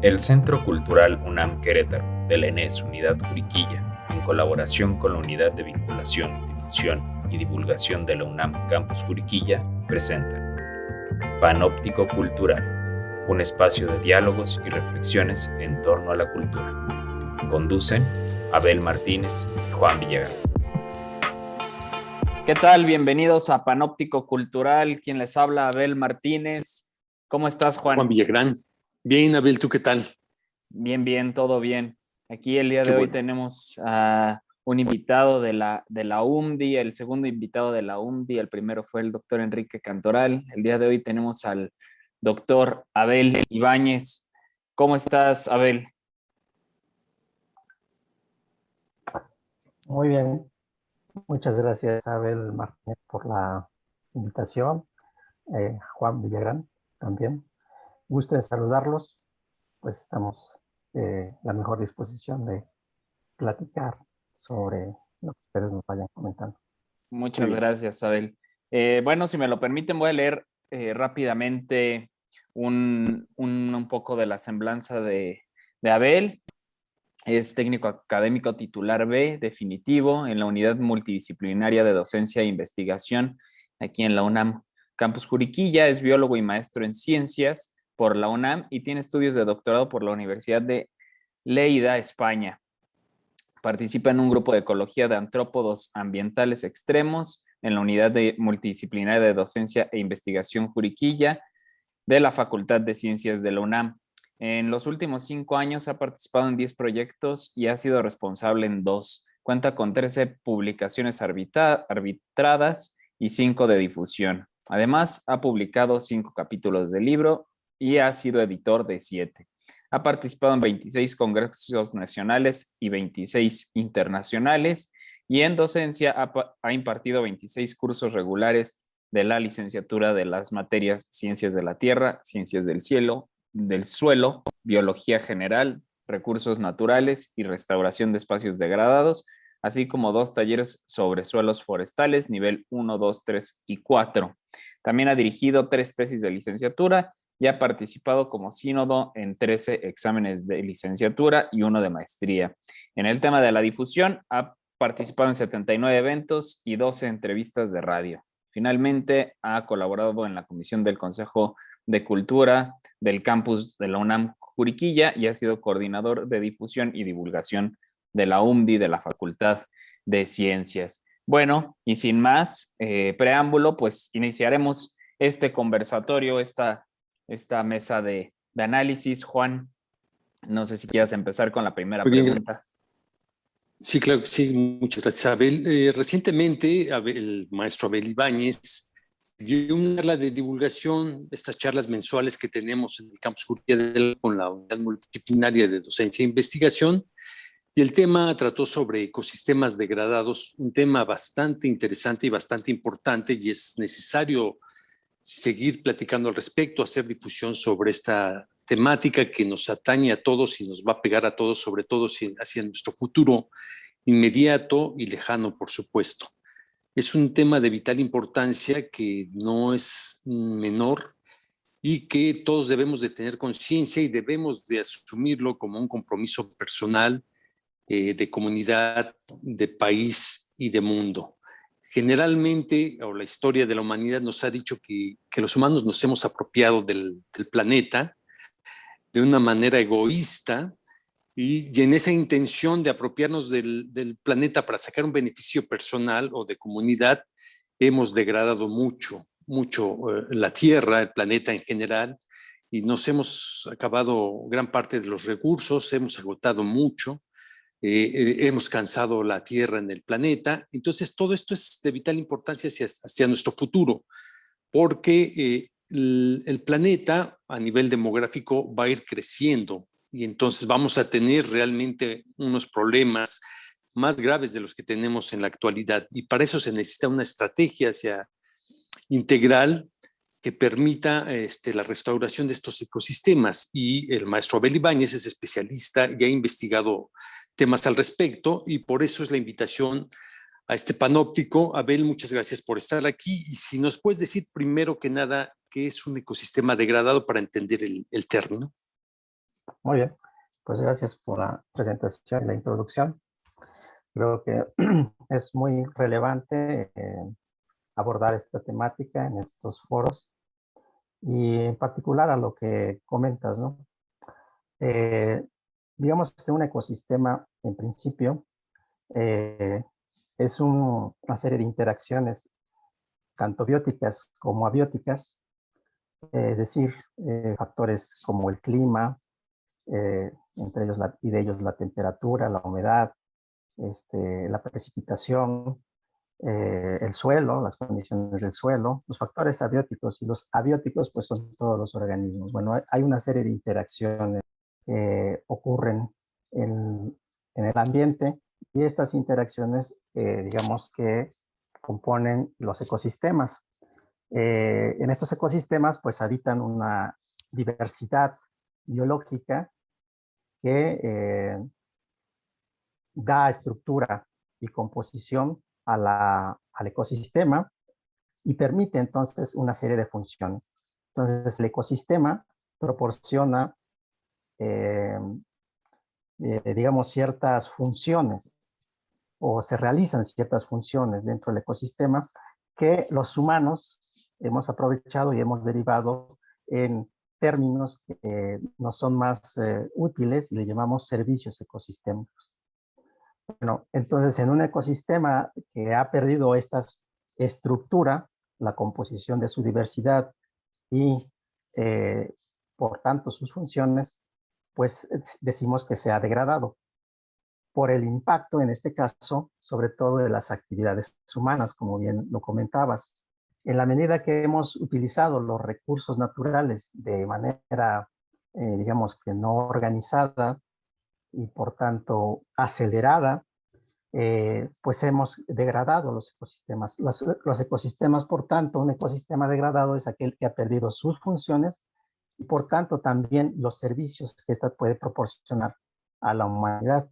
El Centro Cultural UNAM Querétaro, de la ENES Unidad Juriquilla, en colaboración con la Unidad de Vinculación, Difusión y Divulgación de la UNAM Campus Juriquilla, presentan Panóptico Cultural, un espacio de diálogos y reflexiones en torno a la cultura. Conducen Abel Martínez y Juan Villagrán. ¿Qué tal? Bienvenidos a Panóptico Cultural. Quien les habla, Abel Martínez. ¿Cómo estás, Juan? Juan Villagrán. Bien, Abel, ¿tú qué tal? Bien, todo bien. Aquí el día Qué de hoy bueno. tenemos a un invitado de la UMDI, el segundo invitado de la UMDI. El primero fue el doctor Enrique Cantoral. El día de hoy tenemos al doctor Abel Ibáñez. ¿Cómo estás, Abel? Muy bien. Muchas gracias, Abel Martínez, por la invitación. Juan Villagrán también. Gusto de saludarlos. Pues estamos en la mejor disposición de platicar sobre lo que ustedes nos vayan comentando. Muchas gracias, Abel. Bueno, si me lo permiten, voy a leer rápidamente un poco de la semblanza de Abel. Es técnico académico titular B, definitivo, en la Unidad Multidisciplinaria de Docencia e Investigación, aquí en la UNAM Campus Juriquilla. Es biólogo y maestro en ciencias por la UNAM y tiene estudios de doctorado por la Universidad de Lleida, España. Participa en un grupo de ecología de antrópodos ambientales extremos en la Unidad Multidisciplinaria de Docencia e Investigación Juriquilla de la Facultad de Ciencias de la UNAM. En los últimos 5 años ha participado en 10 proyectos y ha sido responsable en 2. Cuenta con 13 publicaciones arbitradas y 5 de difusión. Además, ha publicado 5 capítulos de libro y ha sido editor de 7. Ha participado en 26 congresos nacionales y 26 internacionales, y en docencia ha impartido 26 cursos regulares de la licenciatura de las materias Ciencias de la Tierra, Ciencias del Cielo, del Suelo, Biología General, Recursos Naturales y Restauración de Espacios Degradados, así como 2 talleres sobre suelos forestales, nivel 1, 2, 3 y 4. También ha dirigido 3 tesis de licenciatura y ha participado como sínodo en 13 exámenes de licenciatura y 1 de maestría. En el tema de la difusión, ha participado en 79 eventos y 12 entrevistas de radio. Finalmente, ha colaborado en la Comisión del Consejo de Cultura del campus de la UNAM Juriquilla y ha sido coordinador de difusión y divulgación de la UMDI de la Facultad de Ciencias. Bueno, y sin más preámbulo, pues iniciaremos este conversatorio, esta mesa de análisis. Juan, no sé si quieras empezar con la primera pregunta. Sí, claro que sí. Muchas gracias, Abel. Recientemente, el maestro Abel Ibáñez dio una charla de divulgación, estas charlas mensuales que tenemos en el Campus Juriquilla con la Unidad Multidisciplinaria de Docencia e Investigación, y el tema trató sobre ecosistemas degradados, un tema bastante interesante y bastante importante, y es necesario seguir platicando al respecto, hacer difusión sobre esta temática que nos atañe a todos y nos va a pegar a todos, sobre todo hacia nuestro futuro inmediato y lejano, por supuesto. Es un tema de vital importancia que no es menor y que todos debemos de tener conciencia y debemos de asumirlo como un compromiso personal, de comunidad, de país y de mundo. Generalmente, o la historia de la humanidad nos ha dicho que los humanos nos hemos apropiado del planeta de una manera egoísta, y en esa intención de apropiarnos del planeta para sacar un beneficio personal o de comunidad, hemos degradado mucho la Tierra, el planeta en general, y nos hemos acabado gran parte de los recursos, hemos agotado mucho. Hemos cansado la Tierra en el planeta. Entonces, todo esto es de vital importancia hacia nuestro futuro, porque el planeta a nivel demográfico va a ir creciendo y entonces vamos a tener realmente unos problemas más graves de los que tenemos en la actualidad. Y para eso se necesita una estrategia integral que permita la restauración de estos ecosistemas. Y el maestro Abel Ibáñez es especialista y ha investigado temas al respecto, y por eso es la invitación a este panóptico. Abel, muchas gracias por estar aquí, y si nos puedes decir primero que nada qué es un ecosistema degradado para entender el término. Muy bien, pues gracias por la presentación y la introducción. Creo que es muy relevante abordar esta temática en estos foros y en particular a lo que comentas, ¿no? Eh, digamos que un ecosistema, en principio, eh, es una serie de interacciones, tanto bióticas como abióticas, es decir, factores como el clima, entre ellos y de ellos la temperatura, la humedad, la precipitación, el suelo, las condiciones del suelo, los factores abióticos y los abióticos, pues son todos los organismos. Bueno, hay una serie de interacciones que ocurren en el ambiente y estas interacciones, digamos que componen los ecosistemas. En estos ecosistemas, pues habitan una diversidad biológica que da estructura y composición al ecosistema y permite entonces una serie de funciones. Entonces el ecosistema proporciona, eh, digamos, ciertas funciones o se realizan ciertas funciones dentro del ecosistema que los humanos hemos aprovechado y hemos derivado en términos que nos son más útiles y le llamamos servicios ecosistémicos. Bueno, entonces en un ecosistema que ha perdido esta estructura, la composición de su diversidad y por tanto sus funciones, pues decimos que se ha degradado por el impacto, en este caso, sobre todo de las actividades humanas, como bien lo comentabas. En la medida que hemos utilizado los recursos naturales de manera, digamos que no organizada y por tanto acelerada, pues hemos degradado los ecosistemas. Los ecosistemas, por tanto, un ecosistema degradado es aquel que ha perdido sus funciones y por tanto también los servicios que ésta puede proporcionar a la humanidad.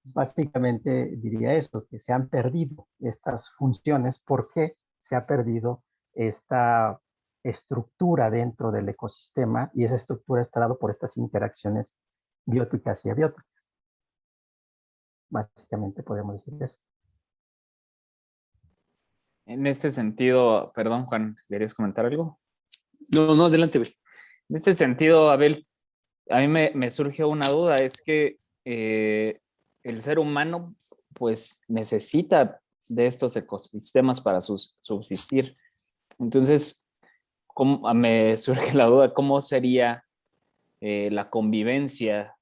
Básicamente diría eso, que se han perdido estas funciones porque se ha perdido esta estructura dentro del ecosistema y esa estructura está dada por estas interacciones bióticas y abióticas. Básicamente podemos decir eso. En este sentido, perdón, Juan, ¿querías comentar algo? No, no, adelante, Abel. En este sentido, Abel, a mí me surge una duda, es que el ser humano pues necesita de estos ecosistemas para subsistir. Entonces, me surge la duda, ¿cómo sería la convivencia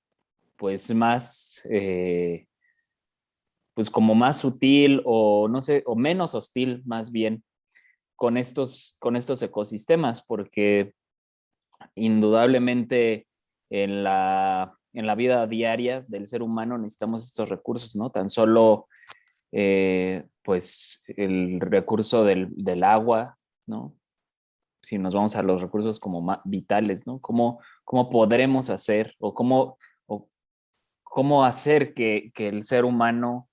pues más, pues como más sutil o no sé, o menos hostil más bien con estos ecosistemas? Porque indudablemente en la vida diaria del ser humano necesitamos estos recursos, ¿no? Tan solo pues el recurso del agua, ¿no? Si nos vamos a los recursos como más vitales, ¿no? ¿Cómo podremos hacer o cómo hacer que el ser humano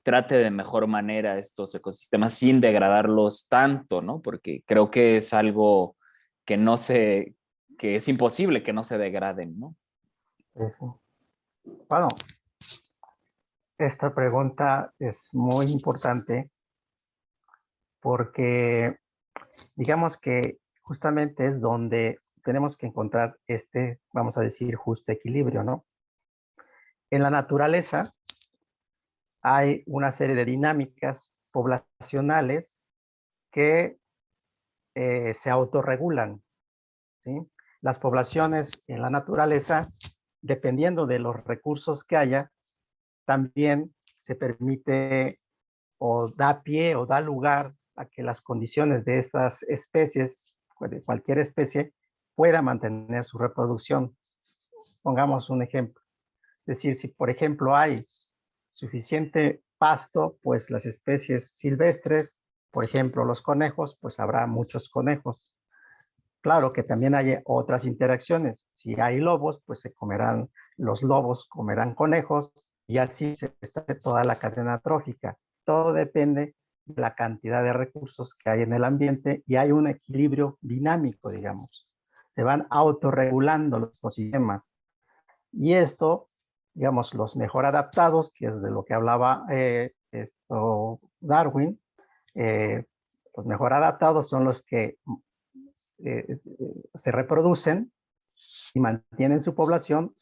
trate de mejor manera estos ecosistemas sin degradarlos tanto, ¿no? Porque creo que es algo que que es imposible que no se degraden, ¿no? Bueno, esta pregunta es muy importante porque digamos que justamente es donde tenemos que encontrar vamos a decir, justo equilibrio, ¿no? En la naturaleza hay una serie de dinámicas poblacionales que se autorregulan, ¿sí? Las poblaciones en la naturaleza, dependiendo de los recursos que haya, también se permite o da pie o da lugar a que las condiciones de estas especies, de cualquier especie, pueda mantener su reproducción. Pongamos un ejemplo. Es decir, si por ejemplo hay suficiente pasto, pues las especies silvestres, por ejemplo los conejos, pues habrá muchos conejos. Claro que también hay otras interacciones. Si hay lobos, pues los lobos comerán conejos y así se establece toda la cadena trófica. Todo depende de la cantidad de recursos que hay en el ambiente y hay un equilibrio dinámico, digamos. Se van autorregulando los ecosistemas. Y esto, digamos, los mejor adaptados, que es de lo que hablaba Darwin, los mejor adaptados son los que se reproducen y mantienen su población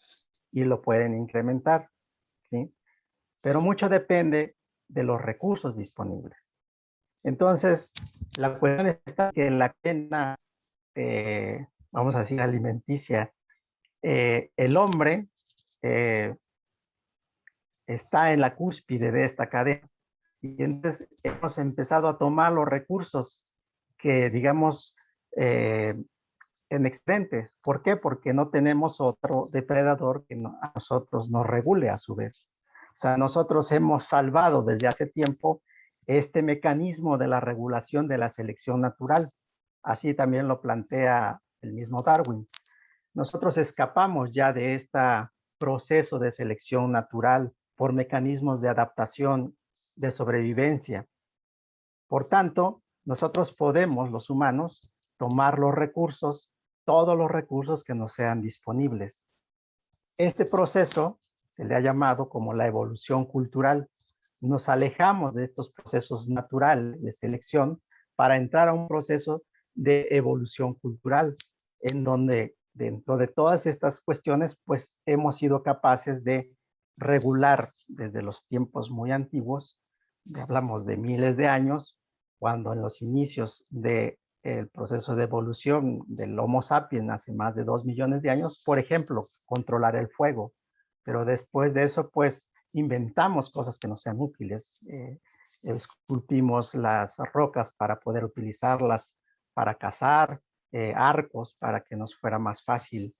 y lo pueden incrementar, ¿sí? Pero mucho depende de los recursos disponibles. Entonces, la cuestión está que la cadena, vamos a decir, alimenticia, el hombre está en la cúspide de esta cadena. Y entonces hemos empezado a tomar los recursos que, digamos, en excedente. ¿Por qué? Porque no tenemos otro depredador que a nosotros nos regule a su vez. O sea, nosotros hemos salvado desde hace tiempo este mecanismo de la regulación de la selección natural. Así también lo plantea el mismo Darwin. Nosotros escapamos ya de este proceso de selección natural por mecanismos de adaptación, de sobrevivencia. Por tanto, nosotros podemos, los humanos, tomar los recursos, todos los recursos que nos sean disponibles. Este proceso se le ha llamado como la evolución cultural. Nos alejamos de estos procesos naturales de selección para entrar a un proceso de evolución cultural, en donde dentro de todas estas cuestiones, pues hemos sido capaces de regular desde los tiempos muy antiguos, hablamos de miles de años, cuando en los inicios del proceso de evolución del Homo sapiens hace más de 2 millones de años, por ejemplo, controlar el fuego. Pero después de eso, pues, inventamos cosas que no sean útiles. Esculpimos las rocas para poder utilizarlas para cazar, arcos para que nos fuera más fácil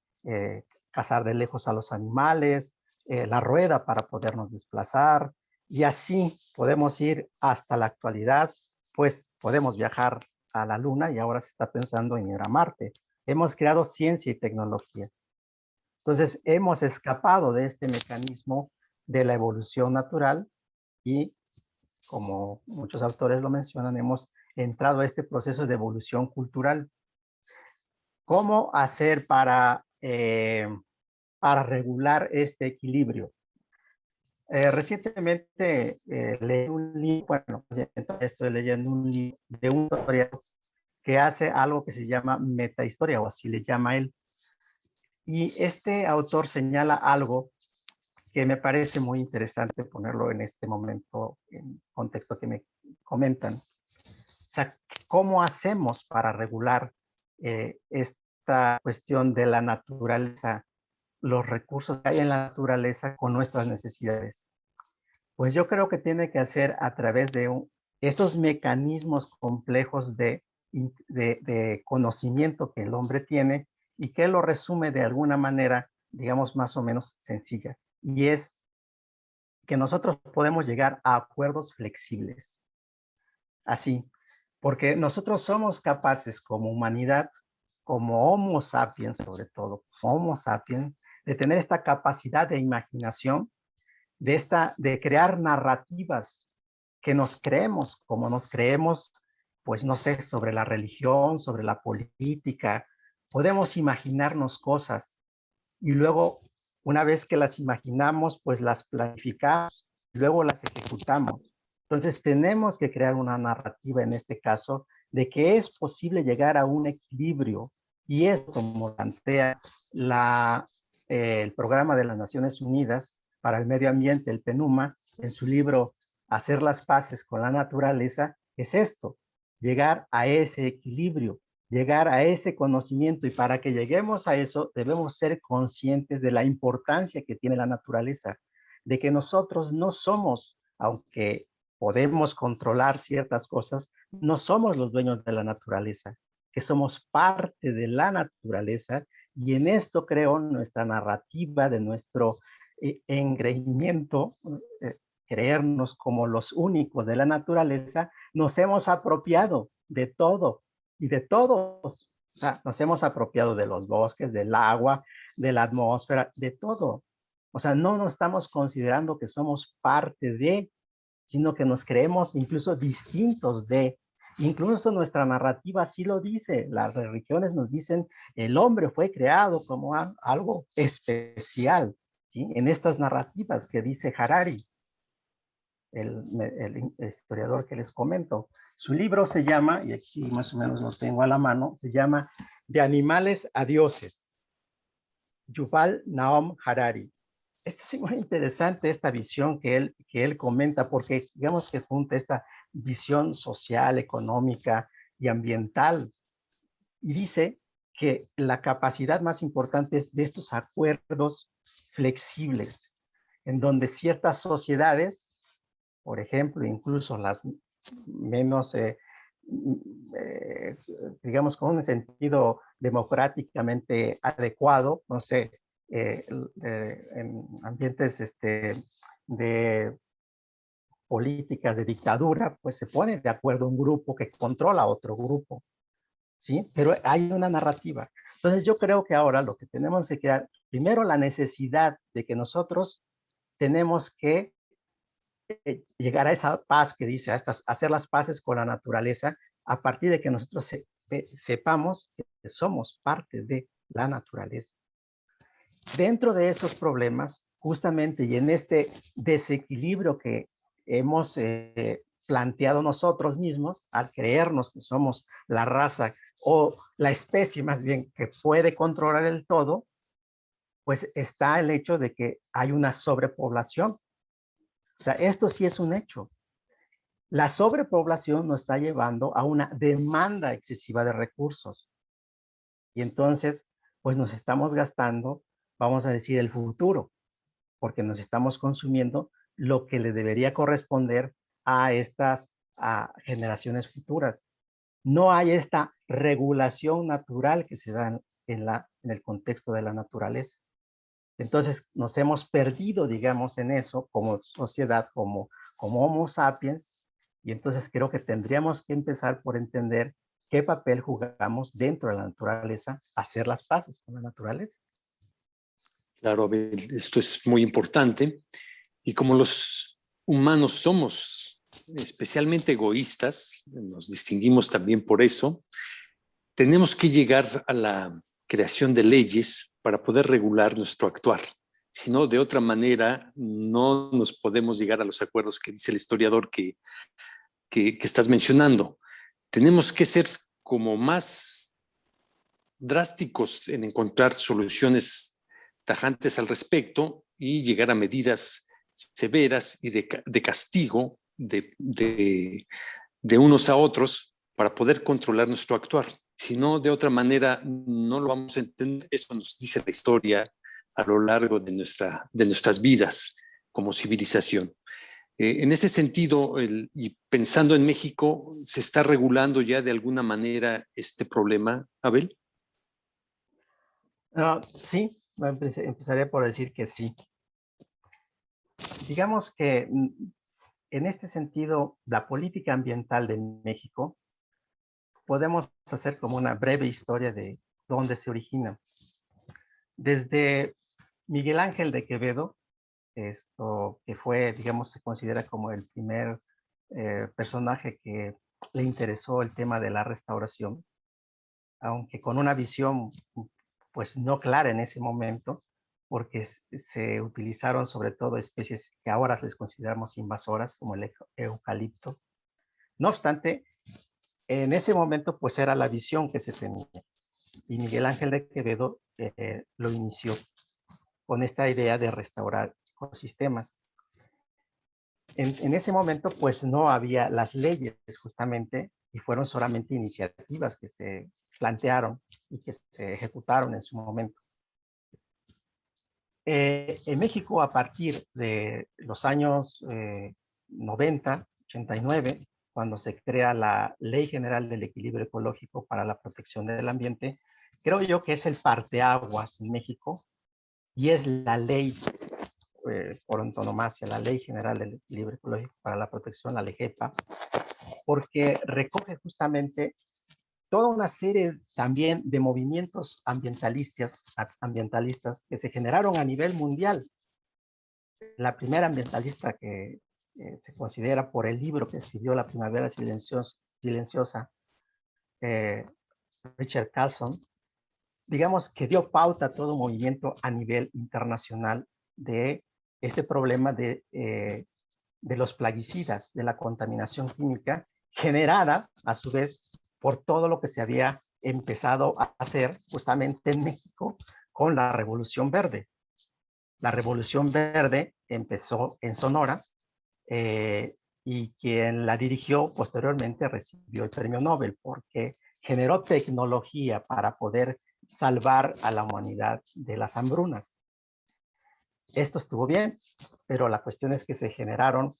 cazar de lejos a los animales, la rueda para podernos desplazar, y así podemos ir hasta la actualidad, pues podemos viajar a la Luna y ahora se está pensando en ir a Marte. Hemos creado ciencia y tecnología. Entonces, hemos escapado de este mecanismo de la evolución natural y, como muchos autores lo mencionan, hemos entrado a este proceso de evolución cultural. ¿Cómo hacer para regular este equilibrio? Recientemente leí un libro, bueno, estoy leyendo un libro de un historiador que hace algo que se llama metahistoria, o así le llama él. Y este autor señala algo que me parece muy interesante ponerlo en este momento, en contexto que me comentan. O sea, ¿cómo hacemos para regular esta cuestión de la naturaleza, los recursos que hay en la naturaleza con nuestras necesidades? Pues yo creo que tiene que hacer a través de estos mecanismos complejos de conocimiento que el hombre tiene y que lo resume de alguna manera, digamos, más o menos sencilla. Y es que nosotros podemos llegar a acuerdos flexibles. Así, porque nosotros somos capaces como humanidad, como Homo sapiens sobre todo, Homo sapiens, de tener esta capacidad de imaginación, de crear narrativas que nos creemos, como nos creemos, pues no sé, sobre la religión, sobre la política. Podemos imaginarnos cosas y luego, una vez que las imaginamos, pues las planificamos, luego las ejecutamos. Entonces tenemos que crear una narrativa en este caso de que es posible llegar a un equilibrio, y es como plantea el Programa de las Naciones Unidas para el Medio Ambiente, el PNUMA, en su libro Hacer las paces con la naturaleza, es esto, llegar a ese equilibrio, llegar a ese conocimiento, y para que lleguemos a eso debemos ser conscientes de la importancia que tiene la naturaleza, de que nosotros no somos, aunque podemos controlar ciertas cosas, no somos los dueños de la naturaleza, que somos parte de la naturaleza, y en esto creo nuestra narrativa de nuestro engreimiento, creernos como los únicos de la naturaleza, nos hemos apropiado de todo y de todos. O sea, nos hemos apropiado de los bosques, del agua, de la atmósfera, de todo. O sea, no nos estamos considerando que somos parte de, sino que nos creemos incluso distintos de. Incluso nuestra narrativa así lo dice. Las religiones nos dicen el hombre fue creado como algo especial. ¿sí? En estas narrativas que dice Harari, el historiador que les comento. Su libro se llama, y aquí más o menos lo tengo a la mano, se llama De animales a dioses. Yuval Noam Harari. Esto es muy interesante, esta visión que él comenta, porque digamos que junta esta visión social, económica y ambiental. Y dice que la capacidad más importante es de estos acuerdos flexibles, en donde ciertas sociedades, por ejemplo, incluso las menos, digamos, con un sentido democráticamente adecuado, no sé, en ambientes de políticas de dictadura, pues se pone de acuerdo un grupo que controla a otro grupo, ¿sí? Pero hay una narrativa. Entonces yo creo que ahora lo que tenemos que crear, primero la necesidad de que nosotros tenemos que llegar a esa paz que dice, hacer las paces con la naturaleza, a partir de que nosotros sepamos que somos parte de la naturaleza. Dentro de esos problemas, justamente, y en este desequilibrio que hemos planteado nosotros mismos, al creernos que somos la raza o la especie más bien que puede controlar el todo, pues está el hecho de que hay una sobrepoblación. O sea, esto sí es un hecho. La sobrepoblación nos está llevando a una demanda excesiva de recursos. Y entonces, pues nos estamos gastando, vamos a decir, el futuro, porque nos estamos consumiendo lo que le debería corresponder a estas generaciones futuras. No hay esta regulación natural que se da en el contexto de la naturaleza. Entonces nos hemos perdido, digamos, en eso como sociedad, como Homo sapiens, y entonces creo que tendríamos que empezar por entender qué papel jugamos dentro de la naturaleza, hacer las paces con la naturaleza. Claro, Abel, esto es muy importante. Y como los humanos somos especialmente egoístas, nos distinguimos también por eso, tenemos que llegar a la creación de leyes para poder regular nuestro actuar. Si no, de otra manera, no nos podemos llegar a los acuerdos que dice el historiador que estás mencionando. Tenemos que ser como más drásticos en encontrar soluciones tajantes al respecto y llegar a medidas severas y de castigo de unos a otros para poder controlar nuestro actuar. Si no, de otra manera, no lo vamos a entender. Eso nos dice la historia a lo largo de nuestras vidas como civilización. En ese sentido, y pensando en México, ¿se está regulando ya de alguna manera este problema, Abel? Sí, empezaré por decir que sí. Digamos que en este sentido, la política ambiental de México, podemos hacer como una breve historia de dónde se origina. Desde Miguel Ángel de Quevedo, esto que fue, digamos, se considera como el primer personaje que le interesó el tema de la restauración, aunque con una visión pues no clara en ese momento, porque se utilizaron sobre todo especies que ahora les consideramos invasoras, como el eucalipto. No obstante, en ese momento pues era la visión que se tenía. Y Miguel Ángel de Quevedo lo inició con esta idea de restaurar ecosistemas. En ese momento pues no había las leyes justamente, y fueron solamente iniciativas que se plantearon y que se ejecutaron en su momento. En México, a partir de los años 90, 89, cuando se crea la Ley General del Equilibrio Ecológico para la Protección del Ambiente, creo yo que es el parteaguas en México y es la ley por antonomasia, la Ley General del Equilibrio Ecológico para la Protección, la LEGEPA, porque recoge justamente toda una serie también de movimientos ambientalistas que se generaron a nivel mundial. La primera ambientalista que se considera por el libro que escribió La Primavera Silenciosa, Richard Carlson, digamos que dio pauta a todo movimiento a nivel internacional de este problema de los plaguicidas, de la contaminación química generada a su vez por todo lo que se había empezado a hacer justamente en México con la Revolución Verde. La Revolución Verde empezó en Sonora y quien la dirigió posteriormente recibió el premio Nobel porque generó tecnología para poder salvar a la humanidad de las hambrunas. Esto estuvo bien, pero la cuestión es que se generaron,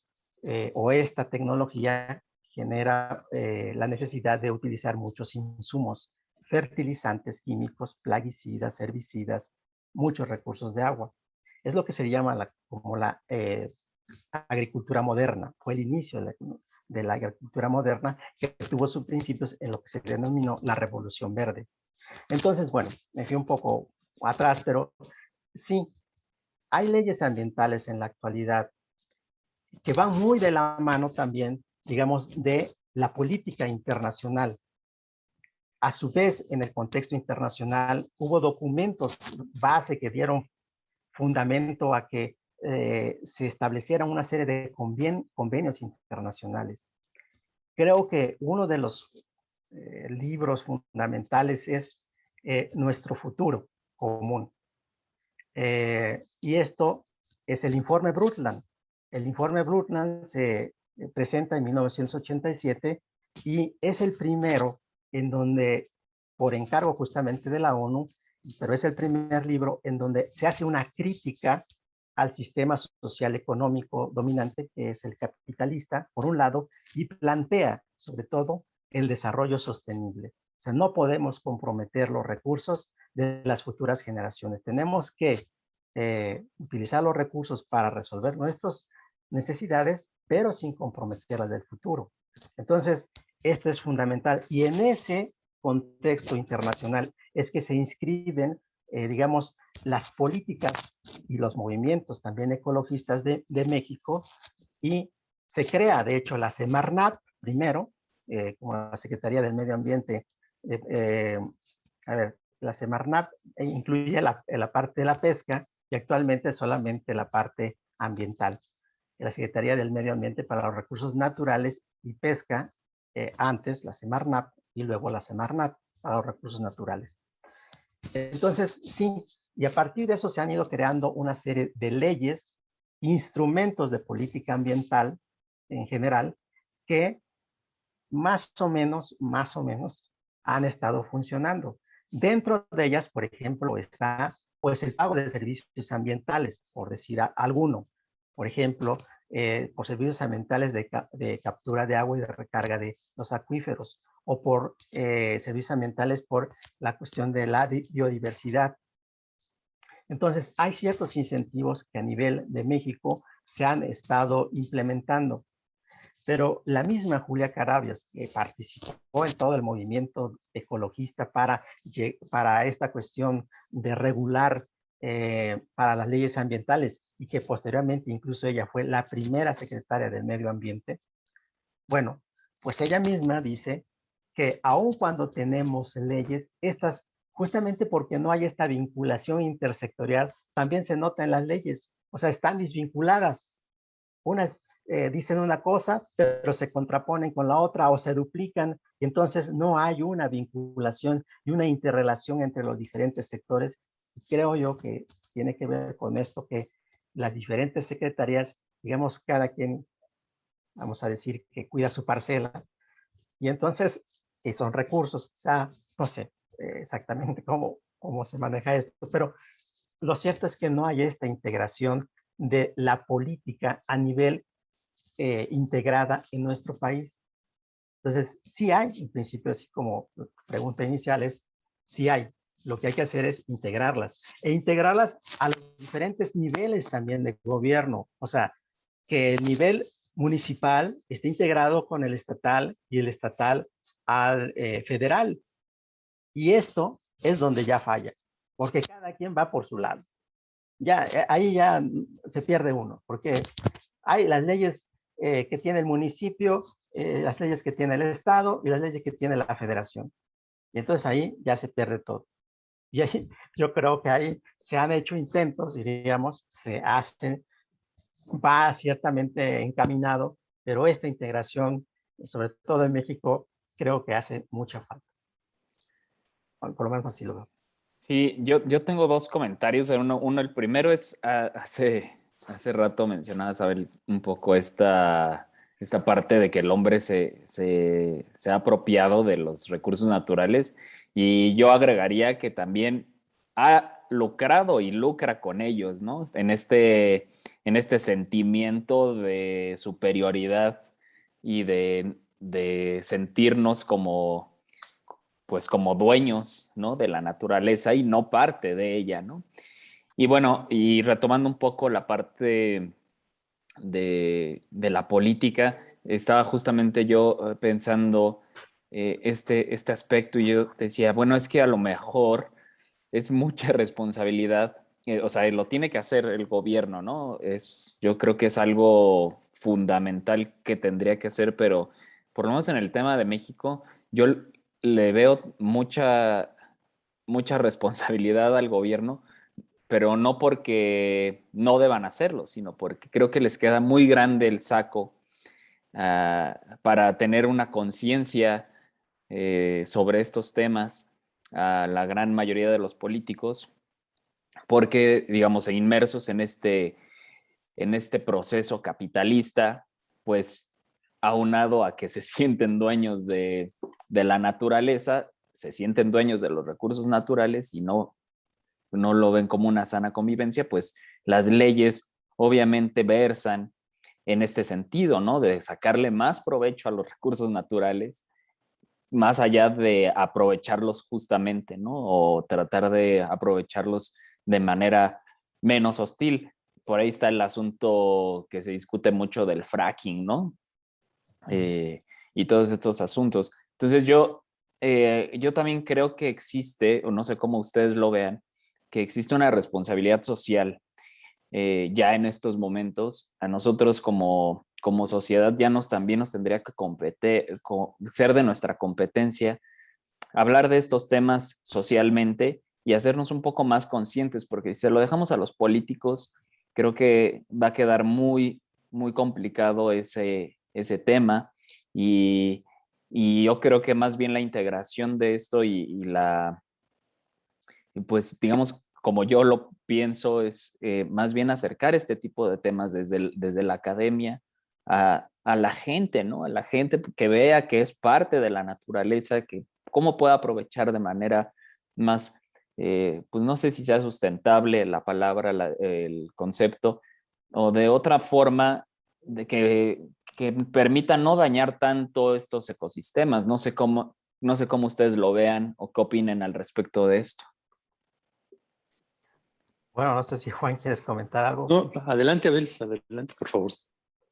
o esta tecnología genera la necesidad de utilizar muchos insumos, fertilizantes químicos, plaguicidas, herbicidas, muchos recursos de agua. Es lo que se llama como la agricultura moderna. Fue el inicio de la agricultura moderna que tuvo sus principios en lo que se denominó la Revolución Verde. Entonces, bueno, me fui un poco atrás, pero sí, hay leyes ambientales en la actualidad que van muy de la mano también, digamos, de la política internacional. A su vez, en el contexto internacional, hubo documentos base que dieron fundamento a que se establecieran una serie de convenios internacionales. Creo que uno de los libros fundamentales es Nuestro futuro común. Y esto es el informe Brundtland. El informe Brundtland se presenta en 1987 y es el primero en donde, por encargo justamente de la ONU, pero es el primer libro en donde se hace una crítica al sistema social económico dominante, que es el capitalista, por un lado, y plantea, sobre todo, el desarrollo sostenible. O sea, no podemos comprometer los recursos de las futuras generaciones. Tenemos que utilizar los recursos para resolver nuestras necesidades, pero sin comprometer las del futuro. Entonces, esto es fundamental. Y en ese contexto internacional es que se inscriben, digamos, las políticas y los movimientos también ecologistas de México, y se crea, de hecho, la Semarnat primero, como la Secretaría del Medio Ambiente. A ver, la Semarnat incluye la parte de la pesca y actualmente solamente la parte ambiental. La Secretaría del Medio Ambiente para los Recursos Naturales y Pesca, antes la Semarnat y luego la Semarnat para los Recursos Naturales. Entonces, sí, y a partir de eso se han ido creando una serie de leyes, instrumentos de política ambiental en general, que más o menos han estado funcionando. Dentro de ellas, por ejemplo, está pues el pago de servicios ambientales, por decir alguno. Por ejemplo, por servicios ambientales de captura de agua y de recarga de los acuíferos, o por servicios ambientales por la cuestión de la biodiversidad. Entonces, hay ciertos incentivos que a nivel de México se han estado implementando. Pero la misma Julia Carabias, que participó en todo el movimiento ecologista para esta cuestión de regular para las leyes ambientales, y que posteriormente incluso ella fue la primera secretaria del Medio Ambiente, bueno, pues ella misma dice que aun cuando tenemos leyes, estas, justamente porque no hay esta vinculación intersectorial, también se nota en las leyes, o sea, están desvinculadas. Unas dicen una cosa, pero se contraponen con la otra o se duplican, y entonces no hay una vinculación y una interrelación entre los diferentes sectores. Y creo yo que tiene que ver con esto, que las diferentes secretarías, digamos, cada quien, vamos a decir, que cuida su parcela, y entonces son recursos, o sea, no sé exactamente cómo se maneja esto, pero lo cierto es que no hay esta integración de la política a nivel integrada en nuestro país. Entonces, sí hay, en principio, así como pregunta inicial es, sí hay. Lo que hay que hacer es integrarlas, e integrarlas a los diferentes niveles también de gobierno. O sea, que el nivel municipal esté integrado con el estatal y el estatal al federal. Y esto es donde ya falla, porque cada quien va por su lado. Ya, ahí ya se pierde uno, porque hay las leyes que tiene el municipio, las leyes que tiene el estado y las leyes que tiene la federación. Y entonces ahí ya se pierde todo. Y ahí, yo creo que ahí se han hecho intentos, diríamos, se hacen, va ciertamente encaminado, pero esta integración, sobre todo en México, creo que hace mucha falta. Por lo menos así lo veo. Sí, yo tengo dos comentarios. El primero es, hace rato mencionaba, Isabel, un poco esta parte de que el hombre se ha apropiado de los recursos naturales, y yo agregaría que también ha lucrado y lucra con ellos, ¿no? En este sentimiento de superioridad y de sentirnos como, pues, como dueños, ¿no?, de la naturaleza y no parte de ella, ¿no? Y bueno, y retomando un poco la parte de la política, estaba justamente yo pensando este aspecto, y yo decía, bueno, es que a lo mejor es mucha responsabilidad, o sea, lo tiene que hacer el gobierno, ¿no? Yo creo que es algo fundamental que tendría que hacer, pero por lo menos en el tema de México, yo le veo mucha responsabilidad al gobierno, pero no porque no deban hacerlo, sino porque creo que les queda muy grande el saco para tener una conciencia sobre estos temas a la gran mayoría de los políticos, porque, digamos, inmersos en este proceso capitalista, pues aunado a que se sienten dueños de la naturaleza, se sienten dueños de los recursos naturales y no lo ven como una sana convivencia, pues las leyes obviamente versan en este sentido, ¿no? De sacarle más provecho a los recursos naturales, más allá de aprovecharlos justamente, ¿no? O tratar de aprovecharlos de manera menos hostil. Por ahí está el asunto que se discute mucho del fracking, ¿no? Y todos estos asuntos. Entonces yo también creo que existe, o no sé cómo ustedes lo vean, que existe una responsabilidad social ya en estos momentos. A nosotros como sociedad también nos tendría que ser de nuestra competencia hablar de estos temas socialmente y hacernos un poco más conscientes, porque si se lo dejamos a los políticos, creo que va a quedar muy, muy complicado ese tema, y, y yo creo que más bien la integración de esto pues digamos, como yo lo pienso, es más bien acercar este tipo de temas desde la academia a la gente, ¿no? A la gente que vea que es parte de la naturaleza, que cómo puede aprovechar de manera más, pues no sé si sea sustentable la palabra, el concepto, o de otra forma de que permita no dañar tanto estos ecosistemas. No sé cómo ustedes lo vean o qué opinen al respecto de esto. Bueno, no sé si Juan quieres comentar algo. No, adelante, Abel, adelante, por favor.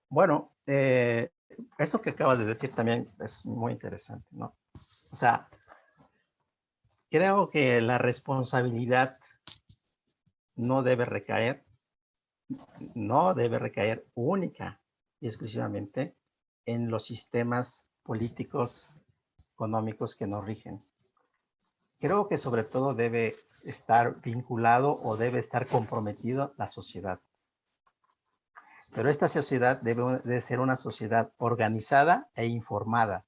Bueno, eso que acabas de decir también es muy interesante, ¿no? O sea, creo que la responsabilidad no debe recaer única y exclusivamente en los sistemas políticos, económicos que nos rigen. Creo que sobre todo debe estar vinculado o debe estar comprometido la sociedad. Pero esta sociedad debe ser una sociedad organizada e informada.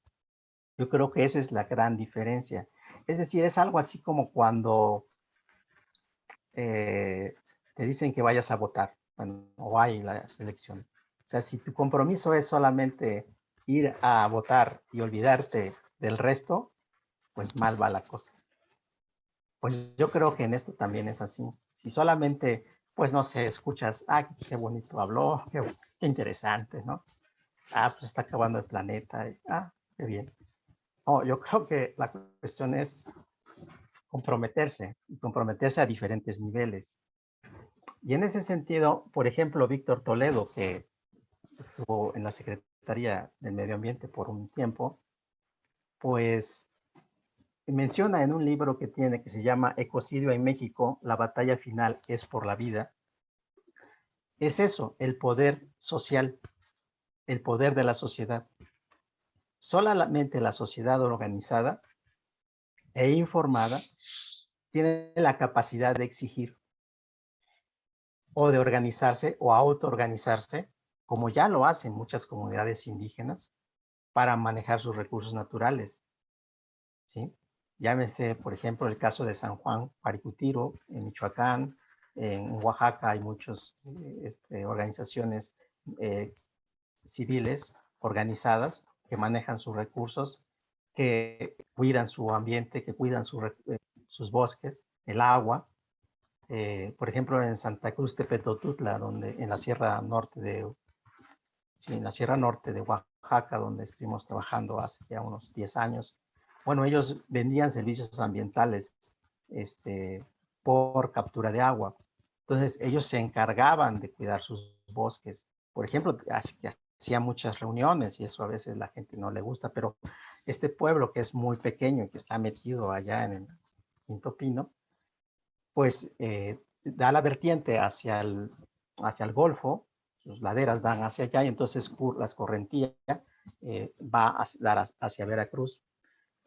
Yo creo que esa es la gran diferencia. Es decir, es algo así como cuando te dicen que vayas a votar, bueno, o hay la elección. O sea, si tu compromiso es solamente ir a votar y olvidarte del resto, pues mal va la cosa. Pues yo creo que en esto también es así. Si solamente, pues no sé, escuchas, ah, qué bonito habló, qué interesante, ¿no? Ah, pues está acabando el planeta, ah, qué bien. No, yo creo que la cuestión es comprometerse, y comprometerse a diferentes niveles. Y en ese sentido, por ejemplo, Víctor Toledo, que estuvo en la Secretaría del Medio Ambiente por un tiempo, pues menciona en un libro que tiene que se llama Ecocidio en México, la batalla final es por la vida. Es eso, el poder social, el poder de la sociedad. Solamente la sociedad organizada e informada tienen la capacidad de exigir o de organizarse o autoorganizarse, como ya lo hacen muchas comunidades indígenas, para manejar sus recursos naturales, ¿sí? Llámese, por ejemplo, el caso de San Juan Paricutiro, en Michoacán, en Oaxaca hay muchas organizaciones civiles organizadas que manejan sus recursos, que cuidan su ambiente, que cuidan sus bosques, el agua. Por ejemplo, en Santa Cruz Tepetotutla, donde en la Sierra Norte de Oaxaca, donde estuvimos trabajando hace ya unos 10 años. Bueno, ellos vendían servicios ambientales por captura de agua. Entonces, ellos se encargaban de cuidar sus bosques. Por ejemplo, hacía muchas reuniones y eso a veces la gente no le gusta, pero este pueblo que es muy pequeño y que está metido allá en el Quinto Pino, pues da la vertiente hacia el Golfo, sus laderas van la allá y entonces la escorrentía va a dar hacia Veracruz.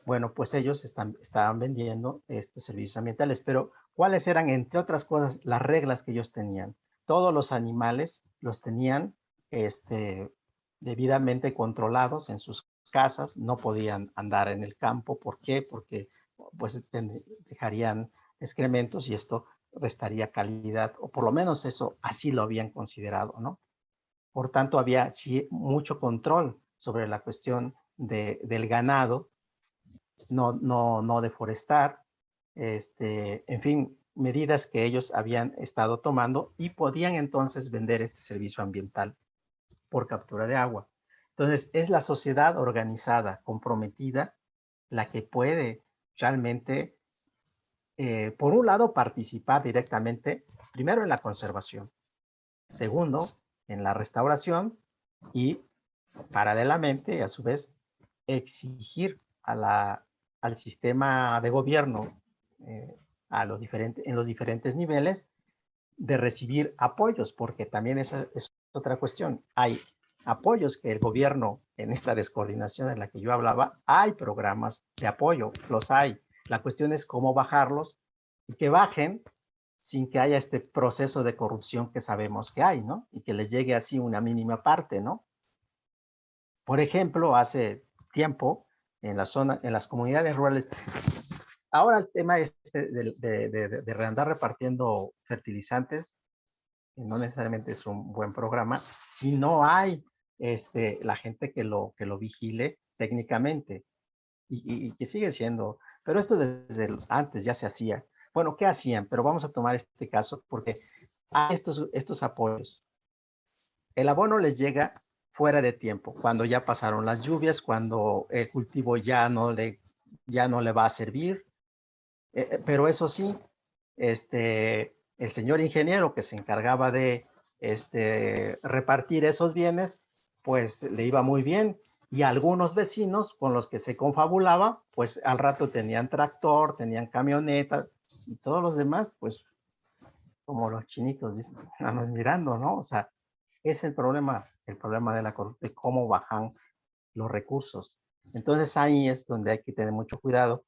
Bueno, pues ellos estaban vendiendo estos servicios ambientales, pero ¿cuáles eran, entre otras cosas, las reglas que ellos tenían? Todos los animales los tenían debidamente controlados en sus casas, no podían andar en el campo. ¿Por qué? Porque pues dejarían excrementos y esto restaría calidad, o por lo menos eso así lo habían considerado, ¿no? Por tanto, había sí mucho control sobre la cuestión del ganado, no deforestar, en fin, medidas que ellos habían estado tomando y podían entonces vender este servicio ambiental por captura de agua. Entonces, es la sociedad organizada, comprometida, la que puede realmente, por un lado, participar directamente, primero en la conservación, segundo, en la restauración y paralelamente, a su vez, exigir al sistema de gobierno en los diferentes niveles de recibir apoyos, porque también esa es otra cuestión. Hay apoyos que el gobierno, en esta descoordinación en la que yo hablaba, hay programas de apoyo, los hay. La cuestión es cómo bajarlos y que bajen sin que haya este proceso de corrupción que sabemos que hay, ¿no? Y que les llegue así una mínima parte, ¿no? Por ejemplo, hace tiempo, en las comunidades rurales, ahora el tema de andar repartiendo fertilizantes, no necesariamente es un buen programa, si no hay la gente que lo vigile técnicamente, y que sigue siendo, pero esto desde antes ya se hacía. Bueno, ¿qué hacían? Pero vamos a tomar este caso porque hay estos apoyos. El abono les llega fuera de tiempo, cuando ya pasaron las lluvias, cuando el cultivo ya no le va a servir. Pero eso sí, el señor ingeniero que se encargaba de repartir esos bienes, pues le iba muy bien. Y algunos vecinos con los que se confabulaba, pues al rato tenían tractor, tenían camioneta, y todos los demás, pues como los chinitos, estamos mirando, ¿no? O sea, es el problema de cómo bajan los recursos. Entonces ahí es donde hay que tener mucho cuidado.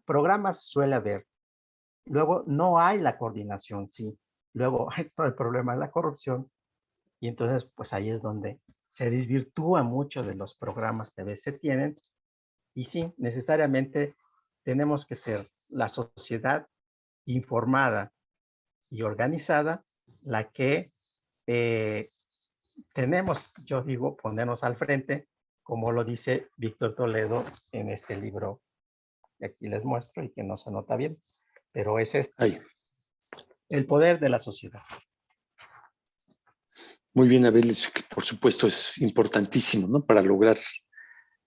Programas suele haber. Luego no hay la coordinación, sí. Luego hay todo el problema de la corrupción. Y entonces, pues ahí es donde se desvirtúa mucho de los programas que a veces se tienen. Y sí, necesariamente tenemos que ser la sociedad informada y organizada la que tenemos, yo digo, ponernos al frente, como lo dice Víctor Toledo en este libro que aquí les muestro y que no se nota bien, pero es Ahí. El poder de la sociedad. Muy bien, Abel, eso que por supuesto es importantísimo, ¿no? Para lograr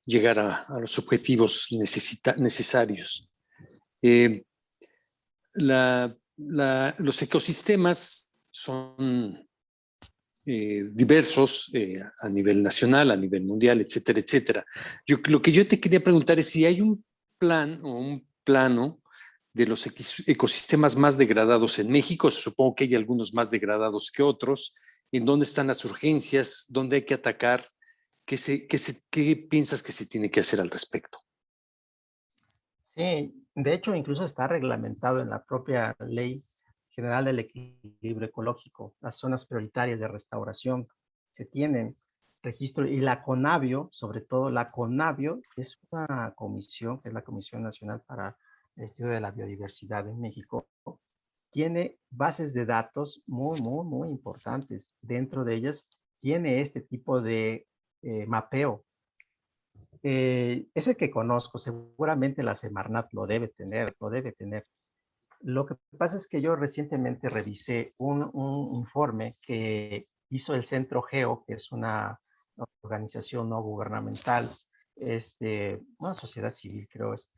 llegar a los objetivos necesarios. Los ecosistemas son diversos a nivel nacional, a nivel mundial, etcétera, etcétera. Lo que yo te quería preguntar es si hay un plan o un plano de los ecosistemas más degradados en México. Supongo que hay algunos más degradados que otros. ¿En dónde están las urgencias? ¿Dónde hay que atacar? ¿Qué piensas que se tiene que hacer al respecto? Sí, De hecho, incluso está reglamentado en la propia Ley General del Equilibrio Ecológico. Las zonas prioritarias de restauración se tienen registro, y la CONABIO, sobre todo la CONABIO, es una comisión, que es la Comisión Nacional para el Estudio de la Biodiversidad en México, tiene bases de datos muy importantes. Dentro de ellas tiene este tipo de mapeo. Es el que conozco, seguramente la Semarnat lo debe tener, lo debe tener. Lo que pasa es que yo recientemente revisé un informe que hizo el Centro Geo, que es una organización no gubernamental, una sociedad civil creo es.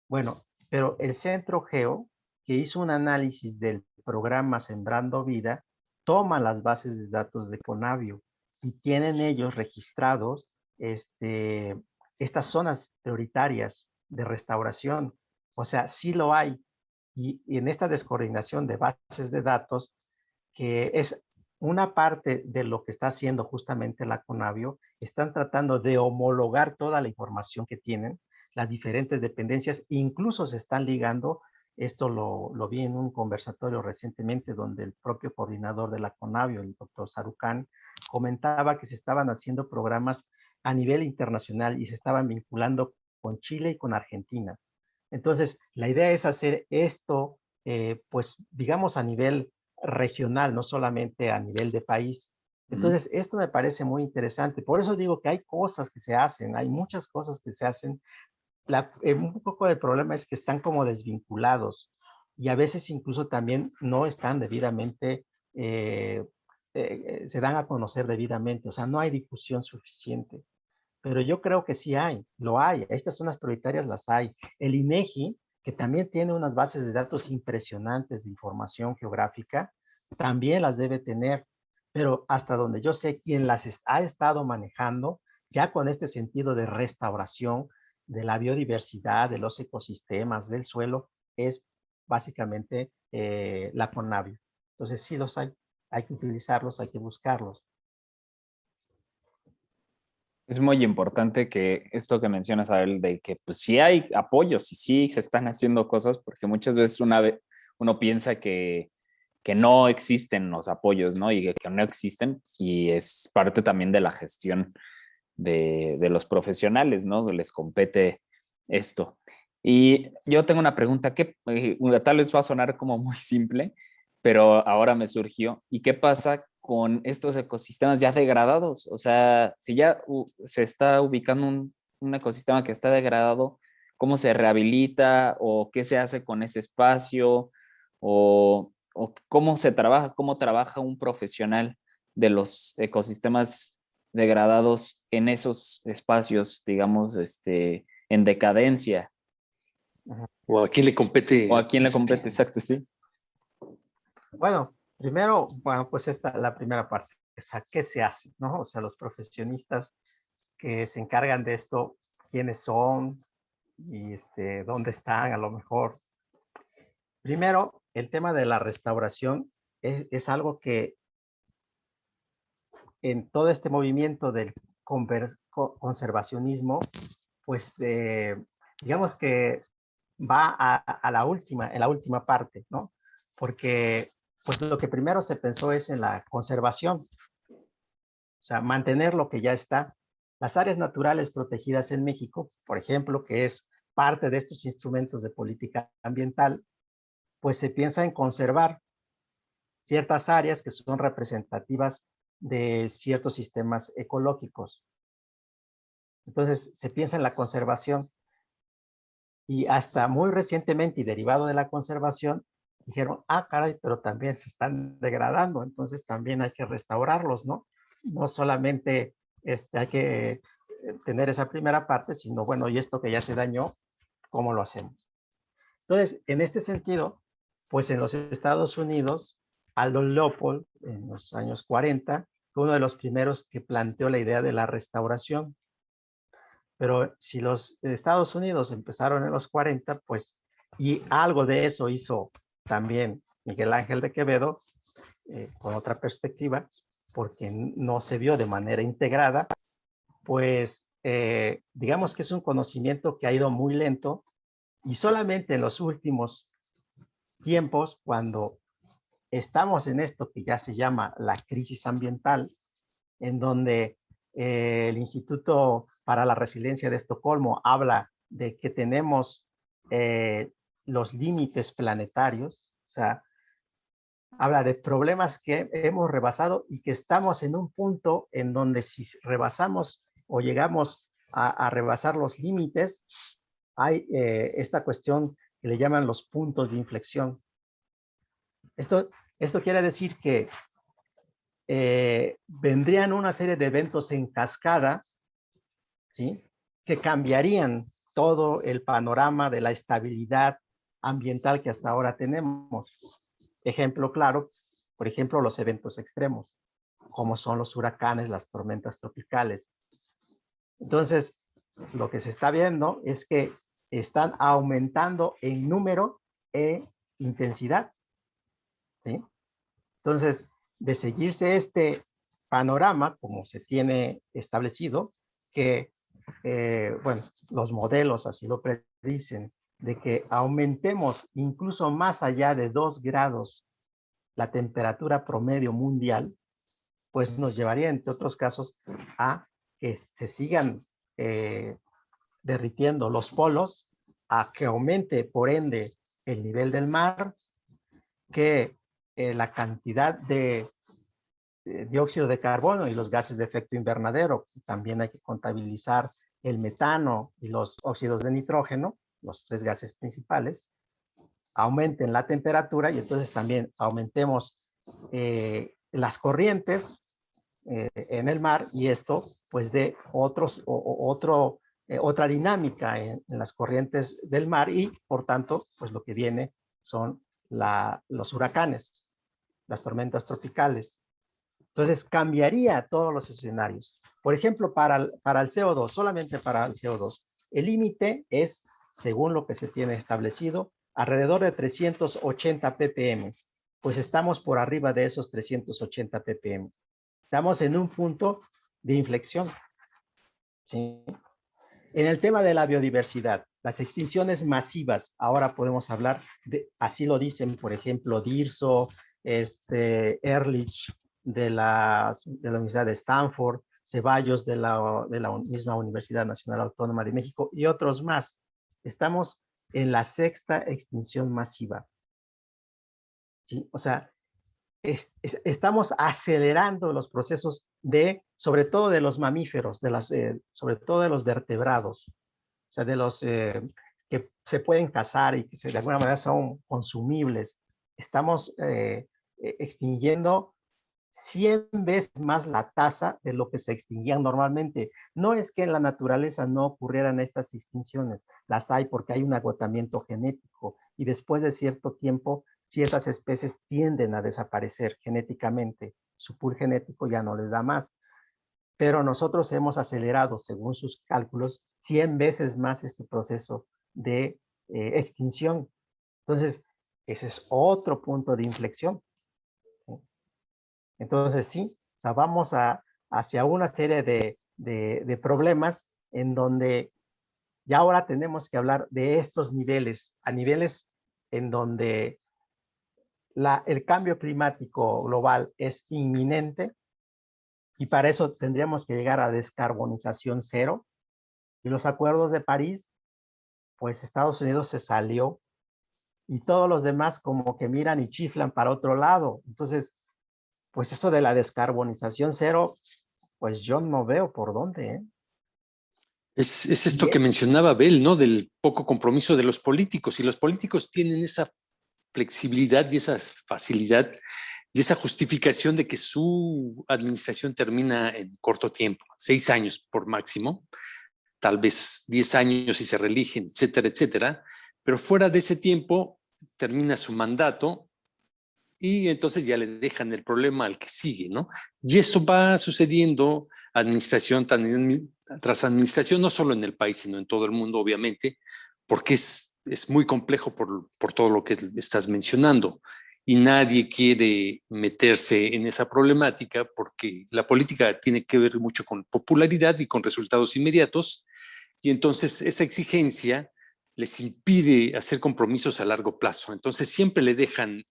Bueno, pero el Centro Geo, que hizo un análisis del programa Sembrando Vida, toma las bases de datos de Conavio y tienen ellos registrados estas zonas prioritarias de restauración. O sea, sí lo hay. Y en esta descoordinación de bases de datos, que es una parte de lo que está haciendo justamente la Conavio, están tratando de homologar toda la información que tienen, las diferentes dependencias, incluso se están ligando. Esto lo vi en un conversatorio recientemente donde el propio coordinador de la Conavio, el doctor Sarucán, comentaba que se estaban haciendo programas a nivel internacional y se estaban vinculando con Chile y con Argentina. Entonces, la idea es hacer esto, pues, digamos, a nivel regional, no solamente a nivel de país. Entonces, esto me parece muy interesante. Por eso digo que hay cosas que se hacen, hay muchas cosas que se hacen. Un poco del problema es que están como desvinculados y a veces incluso también no están debidamente, se dan a conocer debidamente, o sea, no hay difusión suficiente. Pero yo creo que sí hay, lo hay. Estas zonas prioritarias las hay. El INEGI, que también tiene unas bases de datos impresionantes de información geográfica, también las debe tener. Pero hasta donde yo sé, quien las ha estado manejando, ya con este sentido de restauración de la biodiversidad, de los ecosistemas, del suelo, es básicamente la CONAVIO. Entonces sí los hay que utilizarlos, hay que buscarlos. Es muy importante que esto que mencionas, Abel, de que pues sí hay apoyos y sí se están haciendo cosas, porque muchas veces uno piensa que no existen los apoyos, ¿no? Y que no existen, y es parte también de la gestión de los profesionales, ¿no? Les compete esto. Y yo tengo una pregunta que tal vez va a sonar como muy simple, pero ahora me surgió. ¿Y qué pasa con estos ecosistemas ya degradados? O sea, si ya se está ubicando un ecosistema que está degradado, ¿cómo se rehabilita o qué se hace con ese espacio? O cómo trabaja un profesional de los ecosistemas degradados en esos espacios, digamos, en decadencia? ¿O a quién le ¿O compete? a quién le compete? Exacto, sí. Bueno, primero, bueno, pues esta la primera parte. O sea, ¿qué se hace? ¿No? O sea, los profesionistas que se encargan de esto, ¿quiénes son? Y dónde están, a lo mejor. Primero, el tema de la restauración es algo que en todo este movimiento del conservacionismo, pues digamos que va a en la última parte, ¿no? Porque pues lo que primero se pensó es en la conservación, o sea, mantener lo que ya está. Las áreas naturales protegidas en México, por ejemplo, que es parte de estos instrumentos de política ambiental, pues se piensa en conservar ciertas áreas que son representativas de ciertos sistemas ecológicos. Entonces, se piensa en la conservación y hasta muy recientemente y derivado de la conservación, dijeron, ah, caray, pero también se están degradando, entonces también hay que restaurarlos, ¿no? No solamente hay que tener esa primera parte, sino, bueno, y esto que ya se dañó, ¿cómo lo hacemos? Entonces, en este sentido, pues en los Estados Unidos, Aldo Leopold, en los años 40, fue uno de los primeros que planteó la idea de la restauración. Pero si los Estados Unidos empezaron en los 40, pues, y algo de eso hizo también Miguel Ángel de Quevedo, con otra perspectiva, porque no se vio de manera integrada, pues digamos que es un conocimiento que ha ido muy lento Y solamente en los últimos tiempos, cuando estamos en esto que ya se llama la crisis ambiental, en donde el Instituto para la Resiliencia de Estocolmo habla de que tenemos los límites planetarios, o sea, habla de problemas que hemos rebasado y que estamos en un punto en donde si rebasamos o llegamos a rebasar los límites, hay esta cuestión que le llaman los puntos de inflexión. Esto quiere decir que vendrían una serie de eventos en cascada, ¿sí? Que cambiarían todo el panorama de la estabilidad ambiental que hasta ahora tenemos. Ejemplo claro, por ejemplo, los eventos extremos, como son los huracanes, las tormentas tropicales. Entonces, lo que se está viendo es que están aumentando en número e intensidad, ¿sí? Entonces, de seguirse este panorama, como se tiene establecido, que, bueno, los modelos así lo predicen, de que aumentemos incluso más allá de 2 grados la temperatura promedio mundial, pues nos llevaría, entre otros casos, a que se sigan derritiendo los polos, a que aumente, por ende, el nivel del mar, que la cantidad de dióxido de carbono y los gases de efecto invernadero. También hay que contabilizar el metano y los óxidos de nitrógeno, los 3 gases principales, aumenten la temperatura y entonces también aumentemos las corrientes en el mar, y esto pues de otra dinámica en las corrientes del mar, y por tanto pues lo que viene son los huracanes, las tormentas tropicales. Entonces cambiaría todos los escenarios. Por ejemplo, para el CO2, solamente para el CO2, el límite es, según lo que se tiene establecido, alrededor de 380 ppm. Pues estamos por arriba de esos 380 ppm. Estamos en un punto de inflexión, ¿sí? En el tema de la biodiversidad, las extinciones masivas, ahora podemos hablar de, así lo dicen, por ejemplo, Dirso, Ehrlich de la Universidad de Stanford, Ceballos de la misma Universidad Nacional Autónoma de México y otros más. Estamos en la 6ª extinción masiva, ¿sí? O sea, estamos acelerando los procesos sobre todo de los mamíferos, sobre todo de los vertebrados, o sea, de los que se pueden cazar y que de alguna manera son consumibles. Estamos extinguiendo 100 veces más la tasa de lo que se extinguían normalmente. No es que en la naturaleza no ocurrieran estas extinciones, las hay porque hay un agotamiento genético y después de cierto tiempo ciertas especies tienden a desaparecer genéticamente, su pool genético ya no les da más. Pero nosotros hemos acelerado, según sus cálculos, 100 veces más este proceso de extinción. Entonces, ese es otro punto de inflexión. Entonces, sí, o sea, vamos hacia una serie de problemas en donde ya ahora tenemos que hablar de estos niveles, a niveles en donde el cambio climático global es inminente, y para eso tendríamos que llegar a descarbonización cero. Y los acuerdos de París, pues Estados Unidos se salió y todos los demás como que miran y chiflan para otro lado. Entonces, pues eso de la descarbonización cero, pues yo no veo por dónde, ¿eh? Es esto que mencionaba Abel, ¿no? Del poco compromiso de los políticos. Y los políticos tienen esa flexibilidad y esa facilidad y esa justificación de que su administración termina en corto tiempo, 6 años por máximo, tal vez 10 años si se reeligen, etcétera, etcétera. Pero fuera de ese tiempo termina su mandato y entonces ya le dejan el problema al que sigue, ¿no? Y eso va sucediendo administración tras administración, no solo en el país, sino en todo el mundo, obviamente, porque es muy complejo por todo lo que estás mencionando. Y nadie quiere meterse en esa problemática porque la política tiene que ver mucho con popularidad y con resultados inmediatos. Y entonces esa exigencia les impide hacer compromisos a largo plazo. Entonces siempre le dejan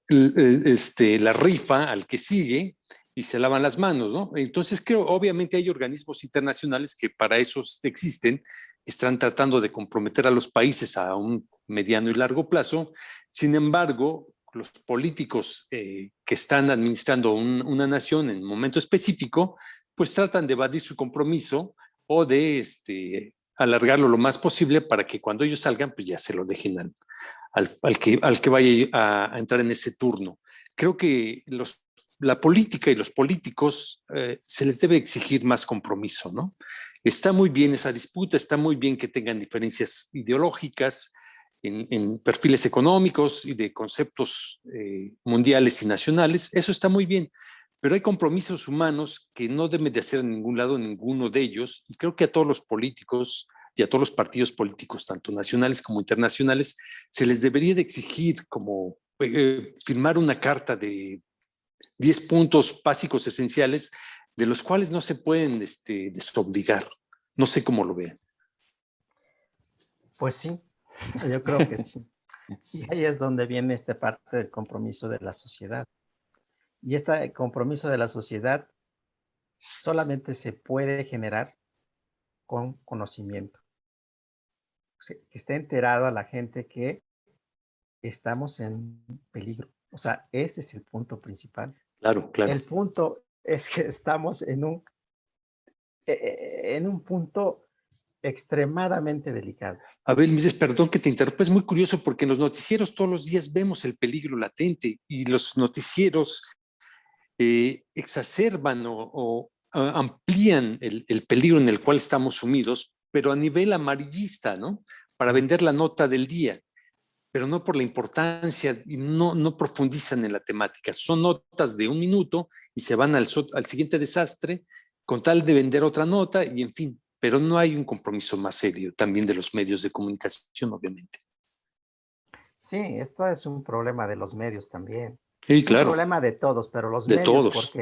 la rifa al que sigue y se lavan las manos, ¿no? Entonces creo, obviamente hay organismos internacionales que para eso existen, están tratando de comprometer a los países a un mediano y largo plazo. Sin embargo, los políticos que están administrando una nación en un momento específico, pues tratan de evadir su compromiso o de alargarlo lo más posible para que cuando ellos salgan, pues ya se lo dejen al que vaya a entrar en ese turno. Creo que la política y los políticos se les debe exigir más compromiso, ¿no? Está muy bien esa disputa, está muy bien que tengan diferencias ideológicas en perfiles económicos y de conceptos mundiales y nacionales, eso está muy bien, pero hay compromisos humanos que no deben de hacer en ningún lado ninguno de ellos, y creo que a todos los políticos y a todos los partidos políticos, tanto nacionales como internacionales, se les debería de exigir como firmar una carta de 10 puntos básicos esenciales de los cuales no se pueden desobligar. No sé cómo lo vean. Pues sí, yo creo que sí. Y ahí es donde viene esta parte del compromiso de la sociedad. Y este compromiso de la sociedad solamente se puede generar con conocimiento. O sea, que esté enterado a la gente que estamos en peligro. O sea, ese es el punto principal. Claro, claro. El punto es que estamos en un punto extremadamente delicado. Abel, me dices, perdón que te interrumpa, es muy curioso porque en los noticieros todos los días vemos el peligro latente y los noticieros exacerban o amplían el peligro en el cual estamos sumidos, pero a nivel amarillista, ¿no? Para vender la nota del día, pero no por la importancia y no profundizan en la temática. Son notas de un minuto y se van al siguiente desastre con tal de vender otra nota y en fin, pero no hay un compromiso más serio también de los medios de comunicación, obviamente. Sí, esto es un problema de los medios también. Sí, Es un claro, problema de todos, pero los de medios todos,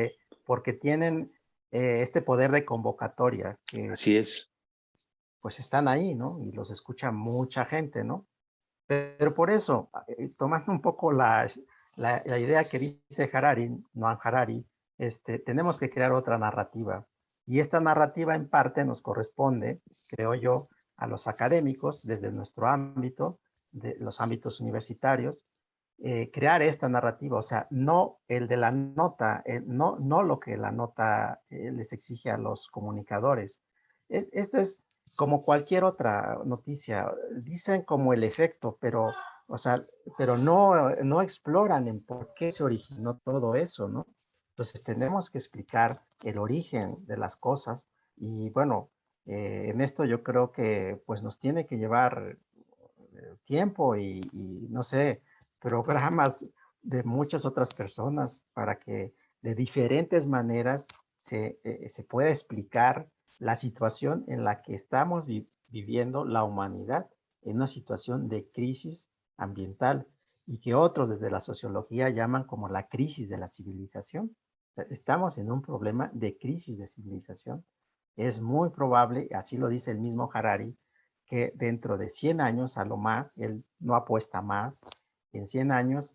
porque tienen este poder de convocatoria que así es. pues están ahí, ¿no? Y los escucha mucha gente, ¿no? Pero por eso, tomando un poco la idea que dice Harari, Noam Harari, tenemos que crear otra narrativa. Y esta narrativa en parte nos corresponde, creo yo, a los académicos desde nuestro ámbito, de los ámbitos universitarios, crear esta narrativa, o sea, no el de la nota, no lo que la nota les exige a los comunicadores. Esto es como cualquier otra noticia, dicen como el efecto, pero, o sea, pero no exploran en por qué se originó todo eso, ¿no? Entonces tenemos que explicar el origen de las cosas y bueno, en esto yo creo que pues nos tiene que llevar tiempo y no sé, programas de muchas otras personas para que de diferentes maneras se pueda explicar la situación en la que estamos viviendo la humanidad, en una situación de crisis ambiental y que otros desde la sociología llaman como la crisis de la civilización. O sea, estamos en un problema de crisis de civilización. Es muy probable, así lo dice el mismo Harari, que dentro de 100 años a lo más, él no apuesta más, en 100 años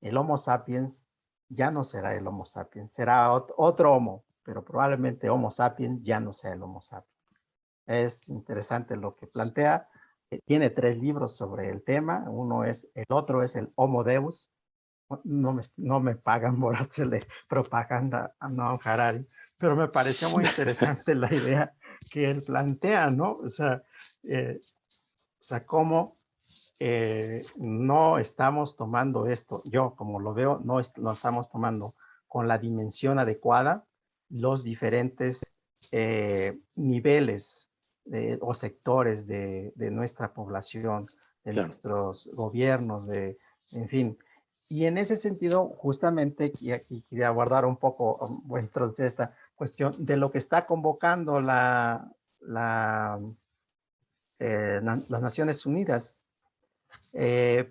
el Homo sapiens ya no será el Homo sapiens, será otro Homo, pero probablemente Homo sapiens ya no sea el Homo sapiens. Es interesante lo que plantea. Tiene 3 libros sobre el tema. El otro es el Homo Deus. No me pagan por hacerle propaganda a Noam Harari, pero me pareció muy interesante la idea que él plantea, ¿no? O sea, cómo no estamos tomando esto, yo como lo veo, no lo estamos tomando con la dimensión adecuada, los diferentes niveles o sectores de nuestra población, de Claro. nuestros gobiernos, en fin. Y en ese sentido, justamente, y aquí quería abordar un poco, voy a introducir esta cuestión de lo que está convocando las Naciones Unidas,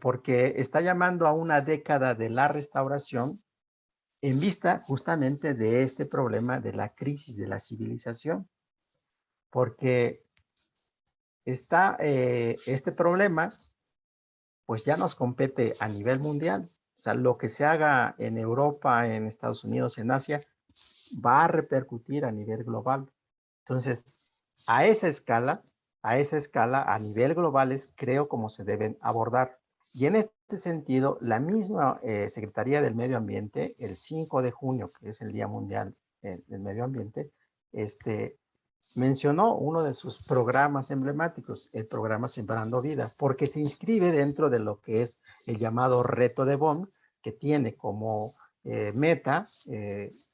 porque está llamando a una década de la restauración en vista justamente de este problema de la crisis de la civilización, porque este problema, pues ya nos compete a nivel mundial. O sea, lo que se haga en Europa, en Estados Unidos, en Asia, va a repercutir a nivel global. Entonces, a esa escala, a nivel global, creo cómo se deben abordar. Y en este sentido, la misma Secretaría del Medio Ambiente, el 5 de junio, que es el Día Mundial del Medio Ambiente, mencionó uno de sus programas emblemáticos, el programa Sembrando Vida, porque se inscribe dentro de lo que es el llamado Reto de Bonn, que tiene como meta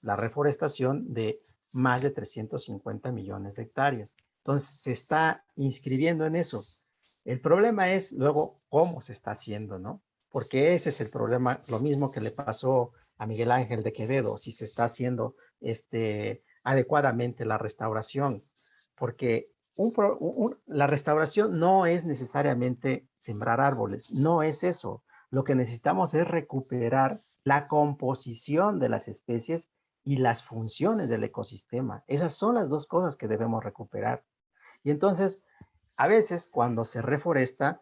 la reforestación de más de 350 millones de hectáreas. Entonces, se está inscribiendo en eso. El problema es luego cómo se está haciendo, ¿no? Porque ese es el problema, lo mismo que le pasó a Miguel Ángel de Quevedo, si se está haciendo adecuadamente la restauración, porque la restauración no es necesariamente sembrar árboles, no es eso. Lo que necesitamos es recuperar la composición de las especies y las funciones del ecosistema. Esas son las dos cosas que debemos recuperar. Y entonces, a veces cuando se reforesta,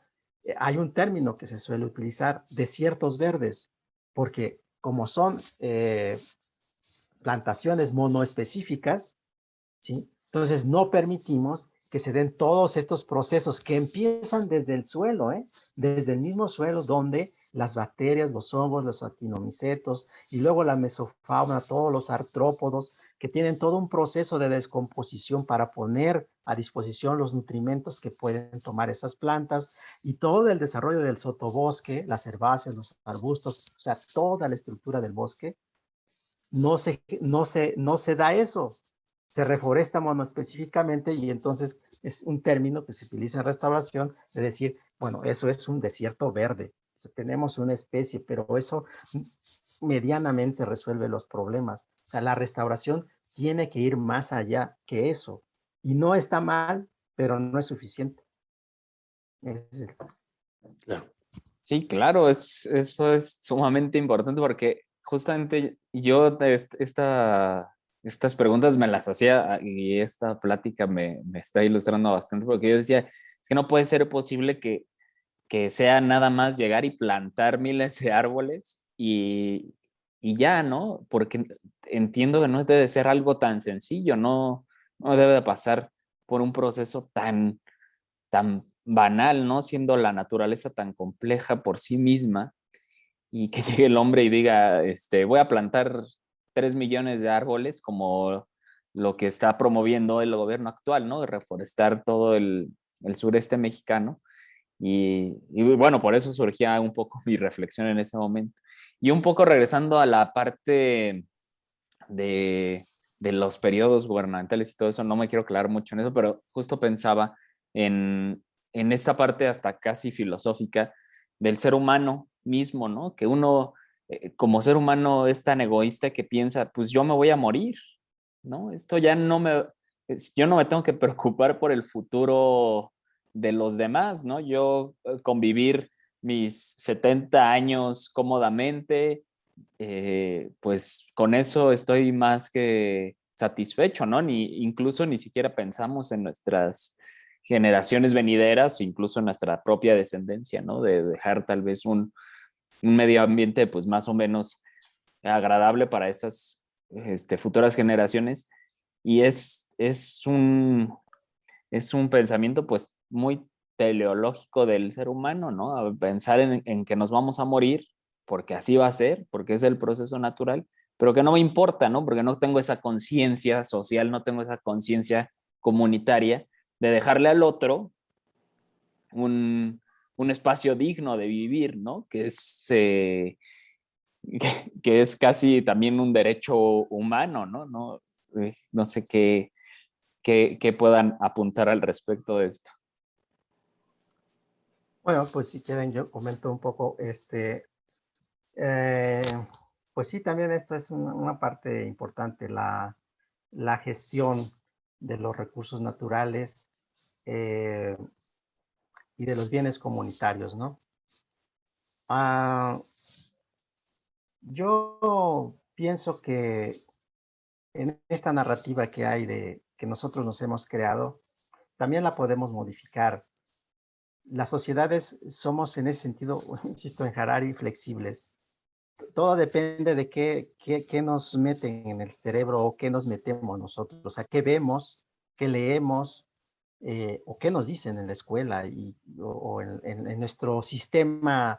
hay un término que se suele utilizar, desiertos verdes, porque como son plantaciones monoespecíficas, ¿sí? Entonces no permitimos que se den todos estos procesos que empiezan desde el suelo, desde el mismo suelo donde las bacterias, los hongos, los actinomicetos y luego la mesofauna, todos los artrópodos que tienen todo un proceso de descomposición para poner a disposición los nutrimentos que pueden tomar esas plantas y todo el desarrollo del sotobosque, las herbáceas, los arbustos, o sea, toda la estructura del bosque, no se da eso. Se reforesta monoespecíficamente y entonces es un término que se utiliza en restauración de decir, bueno, eso es un desierto verde. O sea, tenemos una especie, pero eso medianamente resuelve los problemas. O sea, la restauración tiene que ir más allá que eso. Y no está mal, pero no es suficiente. Claro. Sí, claro, eso es sumamente importante porque justamente yo estas preguntas me las hacía y esta plática me está ilustrando bastante porque yo decía, es que no puede ser posible que sea nada más llegar y plantar miles de árboles y ya, ¿no? Porque entiendo que no debe ser algo tan sencillo, no debe de pasar por un proceso tan banal, ¿no? Siendo la naturaleza tan compleja por sí misma y que llegue el hombre y diga, voy a plantar 3 millones de árboles como lo que está promoviendo el gobierno actual, ¿no? De reforestar todo el sureste mexicano. Y bueno, por eso surgía un poco mi reflexión en ese momento. Y un poco regresando a la parte de los periodos gubernamentales y todo eso, no me quiero clavar mucho en eso, pero justo pensaba en esta parte hasta casi filosófica del ser humano mismo, ¿no? Que uno como ser humano es tan egoísta que piensa, pues yo me voy a morir, ¿no? Esto ya no me, yo no me tengo que preocupar por el futuro de los demás, ¿no? Yo convivir mis 70 años cómodamente, pues con eso estoy más que satisfecho, ¿no? Incluso ni siquiera pensamos en nuestras generaciones venideras, incluso en nuestra propia descendencia, ¿no? De dejar tal vez un medio ambiente pues más o menos agradable para estas futuras generaciones. Y es un pensamiento pues muy teleológico del ser humano, ¿no? A pensar en que nos vamos a morir porque así va a ser, porque es el proceso natural, pero que no me importa, ¿no? Porque no tengo esa conciencia social, no tengo esa conciencia comunitaria de dejarle al otro un espacio digno de vivir, ¿no? Que es casi también un derecho humano, ¿no? No sé qué puedan apuntar al respecto de esto. Bueno, pues si quieren yo comento un poco, eh, pues sí, también esto es una parte importante, la gestión de los recursos naturales y de los bienes comunitarios, ¿no? Yo pienso que en esta narrativa que hay de que nosotros nos hemos creado, también la podemos modificar. Las sociedades somos en ese sentido, insisto en Harari, flexibles. Todo depende de qué nos meten en el cerebro o qué nos metemos nosotros, o sea, qué vemos, qué leemos, o qué nos dicen en la escuela o en nuestro sistema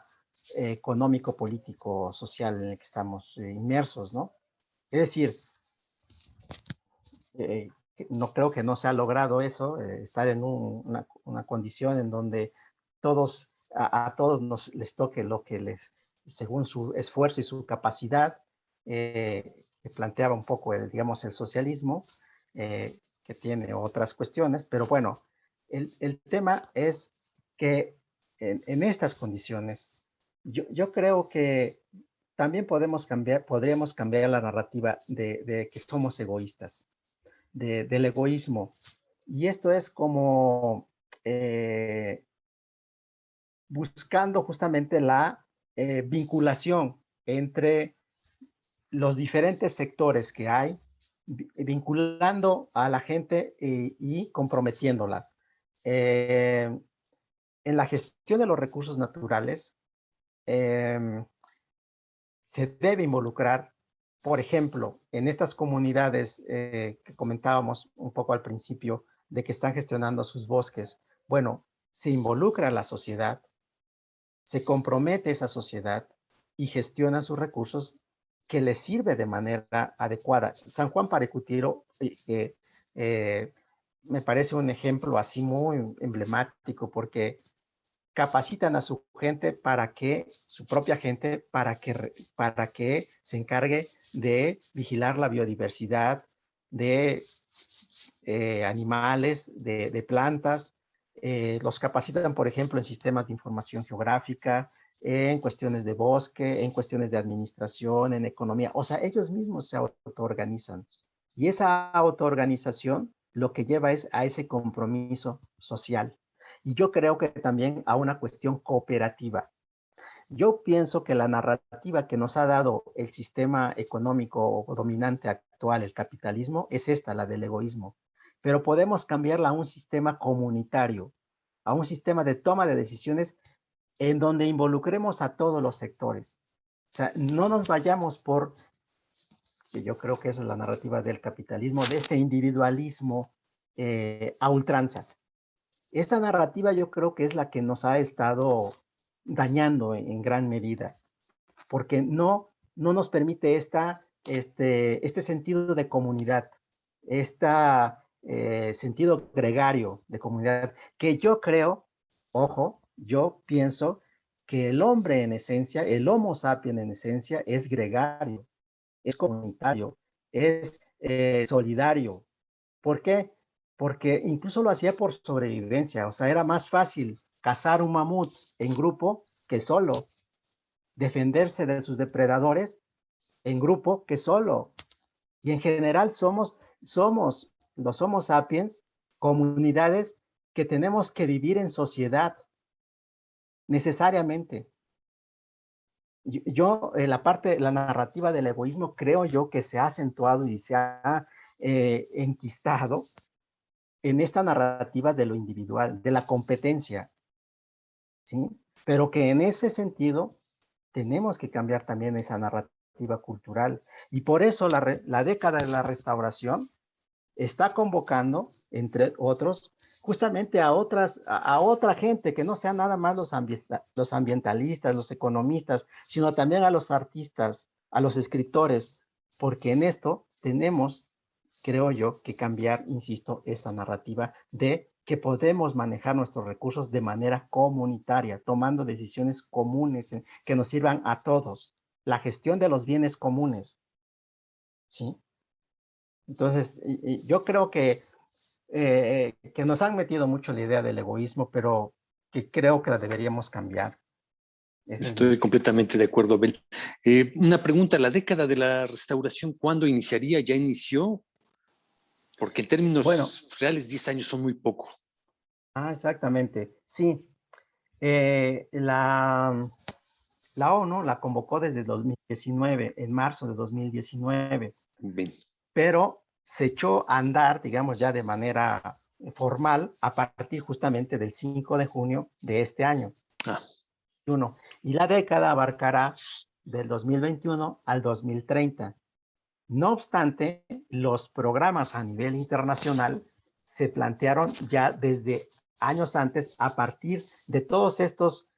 económico, político, social en el que estamos inmersos, ¿no? Es decir, eh, no creo que no se ha logrado eso, estar en una condición en donde a todos les toque lo que según su esfuerzo y su capacidad, que planteaba un poco digamos, el socialismo, que tiene otras cuestiones, pero bueno, el tema es que en estas condiciones, yo creo que también podríamos cambiar la narrativa de que somos egoístas, del egoísmo. Y esto es como buscando justamente la vinculación entre los diferentes sectores que hay, vinculando a la gente y comprometiéndola. En la gestión de los recursos naturales, se debe involucrar, por ejemplo, en estas comunidades que comentábamos un poco al principio, de que están gestionando sus bosques. Bueno, se involucra a la sociedad, se compromete esa sociedad y gestiona sus recursos que les sirve de manera adecuada. San Juan Parecutiro me parece un ejemplo así muy emblemático, porque capacitan a su gente su propia gente, para que se encargue de vigilar la biodiversidad de animales, de plantas. Los capacitan, por ejemplo, en sistemas de información geográfica, en cuestiones de bosque, en cuestiones de administración, en economía. O sea, ellos mismos se autoorganizan. Y esa autoorganización lo que lleva es a ese compromiso social. Y yo creo que también a una cuestión cooperativa. Yo pienso que la narrativa que nos ha dado el sistema económico dominante actual, el capitalismo, es esta, la del egoísmo. Pero podemos cambiarla a un sistema comunitario, a un sistema de toma de decisiones en donde involucremos a todos los sectores. O sea, no nos vayamos que yo creo que esa es la narrativa del capitalismo, de este individualismo a ultranza. Esta narrativa yo creo que es la que nos ha estado dañando en gran medida, porque no nos permite este sentido de comunidad, este sentido gregario de comunidad, que yo creo, ojo, yo pienso que el hombre en esencia, el Homo sapiens en esencia, es gregario, es comunitario, es solidario. ¿Por qué? Porque incluso lo hacía por sobrevivencia, o sea, era más fácil cazar un mamut en grupo que solo, defenderse de sus depredadores en grupo que solo. Y en general somos los Homo sapiens, comunidades que tenemos que vivir en sociedad, necesariamente. La narrativa del egoísmo, creo yo que se ha acentuado y se ha enquistado en esta narrativa de lo individual, de la competencia, ¿sí? Pero que en ese sentido tenemos que cambiar también esa narrativa cultural. Y por eso la década de la restauración está convocando, entre otros, justamente a otra gente, que no sean nada más los ambientalistas, los economistas, sino también a los artistas, a los escritores, porque en esto tenemos, creo yo, que cambiar, insisto, esta narrativa de que podemos manejar nuestros recursos de manera comunitaria, tomando decisiones comunes que nos sirvan a todos. La gestión de los bienes comunes, ¿sí? Entonces, yo creo que nos han metido mucho la idea del egoísmo, pero que creo que la deberíamos cambiar. Estoy completamente de acuerdo, Abel. Una pregunta, ¿la década de la restauración cuándo iniciaría? ¿Ya inició? Porque en términos reales 10 años son muy poco. Exactamente, sí. La ONU la convocó desde 2019, en marzo de 2019. Bien. Pero se echó a andar, digamos, ya de manera formal a partir justamente del 5 de junio de este año. Y la década abarcará del 2021 al 2030. No obstante, los programas a nivel internacional se plantearon ya desde años antes a partir de todos estos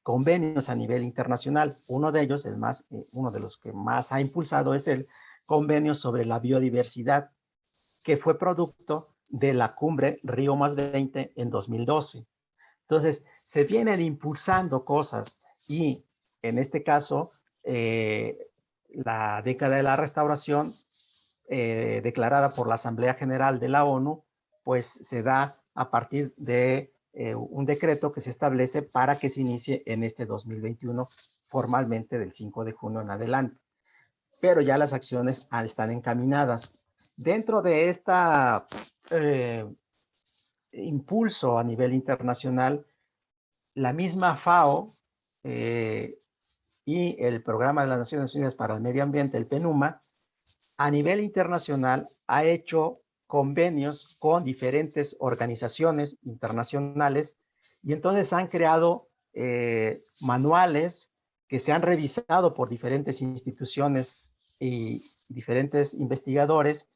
convenios a nivel internacional. Uno de ellos, uno de los que más ha impulsado, es el convenio sobre la biodiversidad, que fue producto de la cumbre Río +20 en 2012. Entonces, se vienen impulsando cosas y en este caso, la década de la restauración, declarada por la Asamblea General de la ONU, pues se da a partir de un decreto que se establece para que se inicie en este 2021 formalmente del 5 de junio en adelante. Pero ya las acciones están encaminadas. Dentro de esta impulso a nivel internacional, la misma FAO y el Programa de las Naciones Unidas para el Medio Ambiente, el PNUMA, a nivel internacional ha hecho convenios con diferentes organizaciones internacionales y entonces han creado manuales que se han revisado por diferentes instituciones y diferentes investigadores,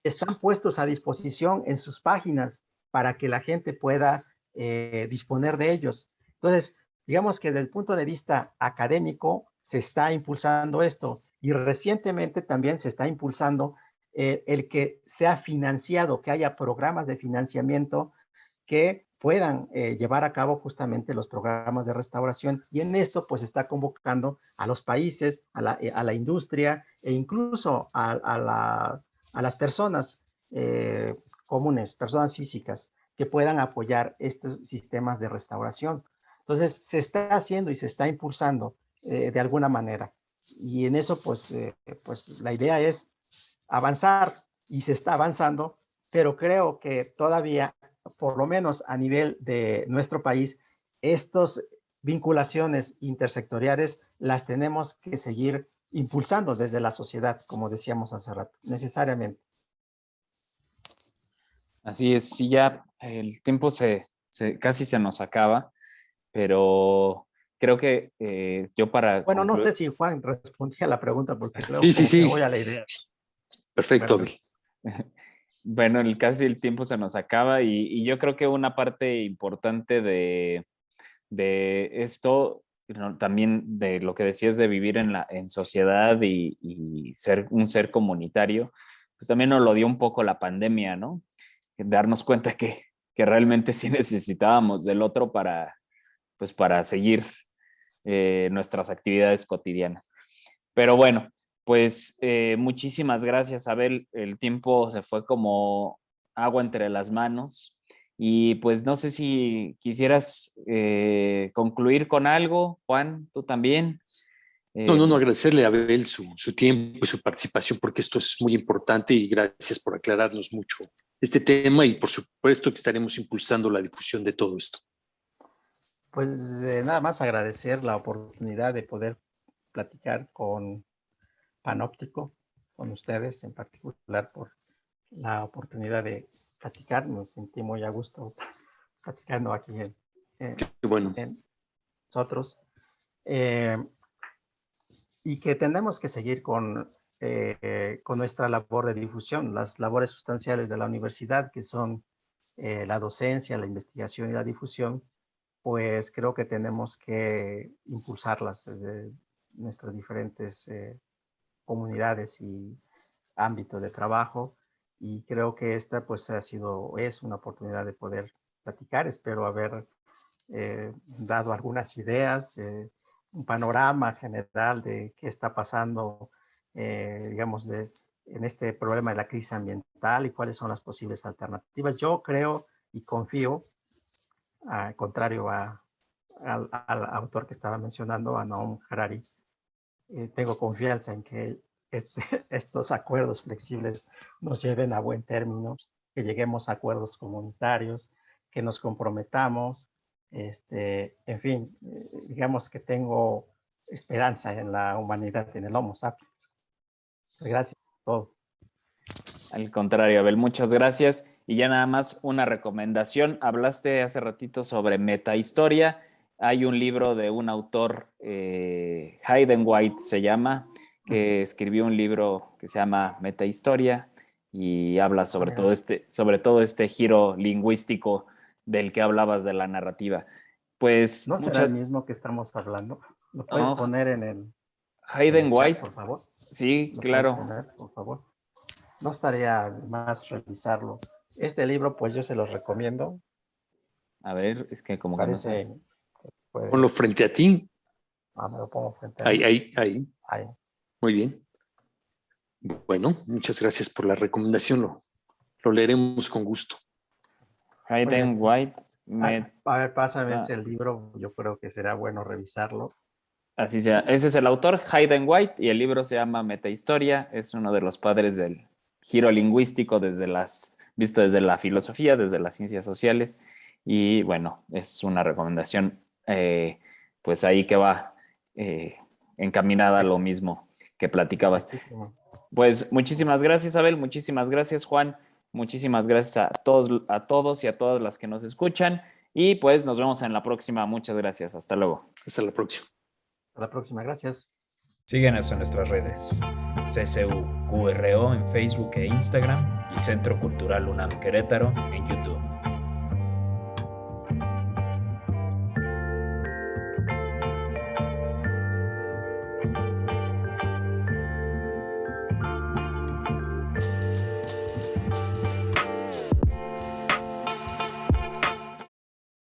están puestos a disposición en sus páginas para que la gente pueda disponer de ellos. Entonces, digamos que desde el punto de vista académico se está impulsando esto y recientemente también se está impulsando el que sea financiado, que haya programas de financiamiento que puedan llevar a cabo justamente los programas de restauración, y en esto pues está convocando a los países, a la industria e incluso a las personas comunes, personas físicas que puedan apoyar estos sistemas de restauración. Entonces se está haciendo y se está impulsando de alguna manera, y en eso pues la idea es avanzar, y se está avanzando, pero creo que todavía, por lo menos a nivel de nuestro país, estas vinculaciones intersectoriales las tenemos que seguir impulsando desde la sociedad, como decíamos hace rato, necesariamente. Así es, sí, ya el tiempo casi se nos acaba, pero creo que yo para Bueno, no concluir... sé si Juan respondía a la pregunta, porque luego Sí, sí, como que me sí. voy a la idea. Perfecto, Abel. Bueno, casi el tiempo se nos acaba y yo creo que una parte importante de esto, ¿no? También de lo que decías de vivir en sociedad y ser un ser comunitario, pues también nos lo dio un poco la pandemia, ¿no? Darnos cuenta que realmente sí necesitábamos del otro pues para seguir nuestras actividades cotidianas. Pero bueno, pues muchísimas gracias, Abel. El tiempo se fue como agua entre las manos. Y pues no sé si quisieras concluir con algo, Juan, tú también. No, agradecerle a Abel su tiempo y su participación, porque esto es muy importante, y gracias por aclararnos mucho este tema, y por supuesto que estaremos impulsando la difusión de todo esto. Pues nada más agradecer la oportunidad de poder platicar con Panóptico, con ustedes en particular, por la oportunidad de platicar. Me sentí muy a gusto platicando aquí Qué bueno. en nosotros. Y que tenemos que seguir con nuestra labor de difusión, las labores sustanciales de la universidad, que son la docencia, la investigación y la difusión. Pues creo que tenemos que impulsarlas desde nuestras diferentes comunidades y ámbitos de trabajo, y creo que esta pues es una oportunidad de poder platicar. Espero haber dado algunas ideas, un panorama general de qué está pasando, digamos, en este problema de la crisis ambiental y cuáles son las posibles alternativas. Yo creo y confío, al contrario al autor que estaba mencionando, a Noam Harari, tengo confianza en que estos acuerdos flexibles nos lleven a buen término, que lleguemos a acuerdos comunitarios, que nos comprometamos, en fin, digamos que tengo esperanza en la humanidad, en el Homo sapiens. Gracias por todo. Al contrario, Abel, muchas gracias. Y ya nada más una recomendación. Hablaste hace ratito sobre metahistoria. Hay un libro de un autor, Hayden White se llama, que escribió un libro que se llama Metahistoria y habla sobre todo este giro lingüístico del que hablabas de la narrativa. Pues ¿No será el mismo que estamos hablando? ¿Lo puedes poner en el Hayden chat, White? por favor? Sí, ¿Lo claro. puedes poner, por favor? No estaría más revisarlo. Este libro, pues yo se los recomiendo. A ver, es que como Parece, que no sé. pues, Ponlo frente a ti. me lo pongo frente a mí. Ahí. Ahí. Muy bien. Bueno, muchas gracias por la recomendación. Lo leeremos con gusto. Hayden White. A ver, pásame ese libro. Yo creo que será bueno revisarlo. Así sea. Ese es el autor, Hayden White, y el libro se llama Metahistoria. Es uno de los padres del giro lingüístico visto desde la filosofía, desde las ciencias sociales. Y bueno, es una recomendación, pues ahí que va encaminada a lo mismo que platicabas. Pues muchísimas gracias, Abel. Muchísimas gracias, Juan. Muchísimas gracias a todos y a todas las que nos escuchan. Y pues nos vemos en la próxima. Muchas gracias. Hasta luego. Hasta la próxima. Hasta la próxima. Gracias. Síguenos en nuestras redes. CCU QRO en Facebook e Instagram y Centro Cultural UNAM Querétaro en YouTube.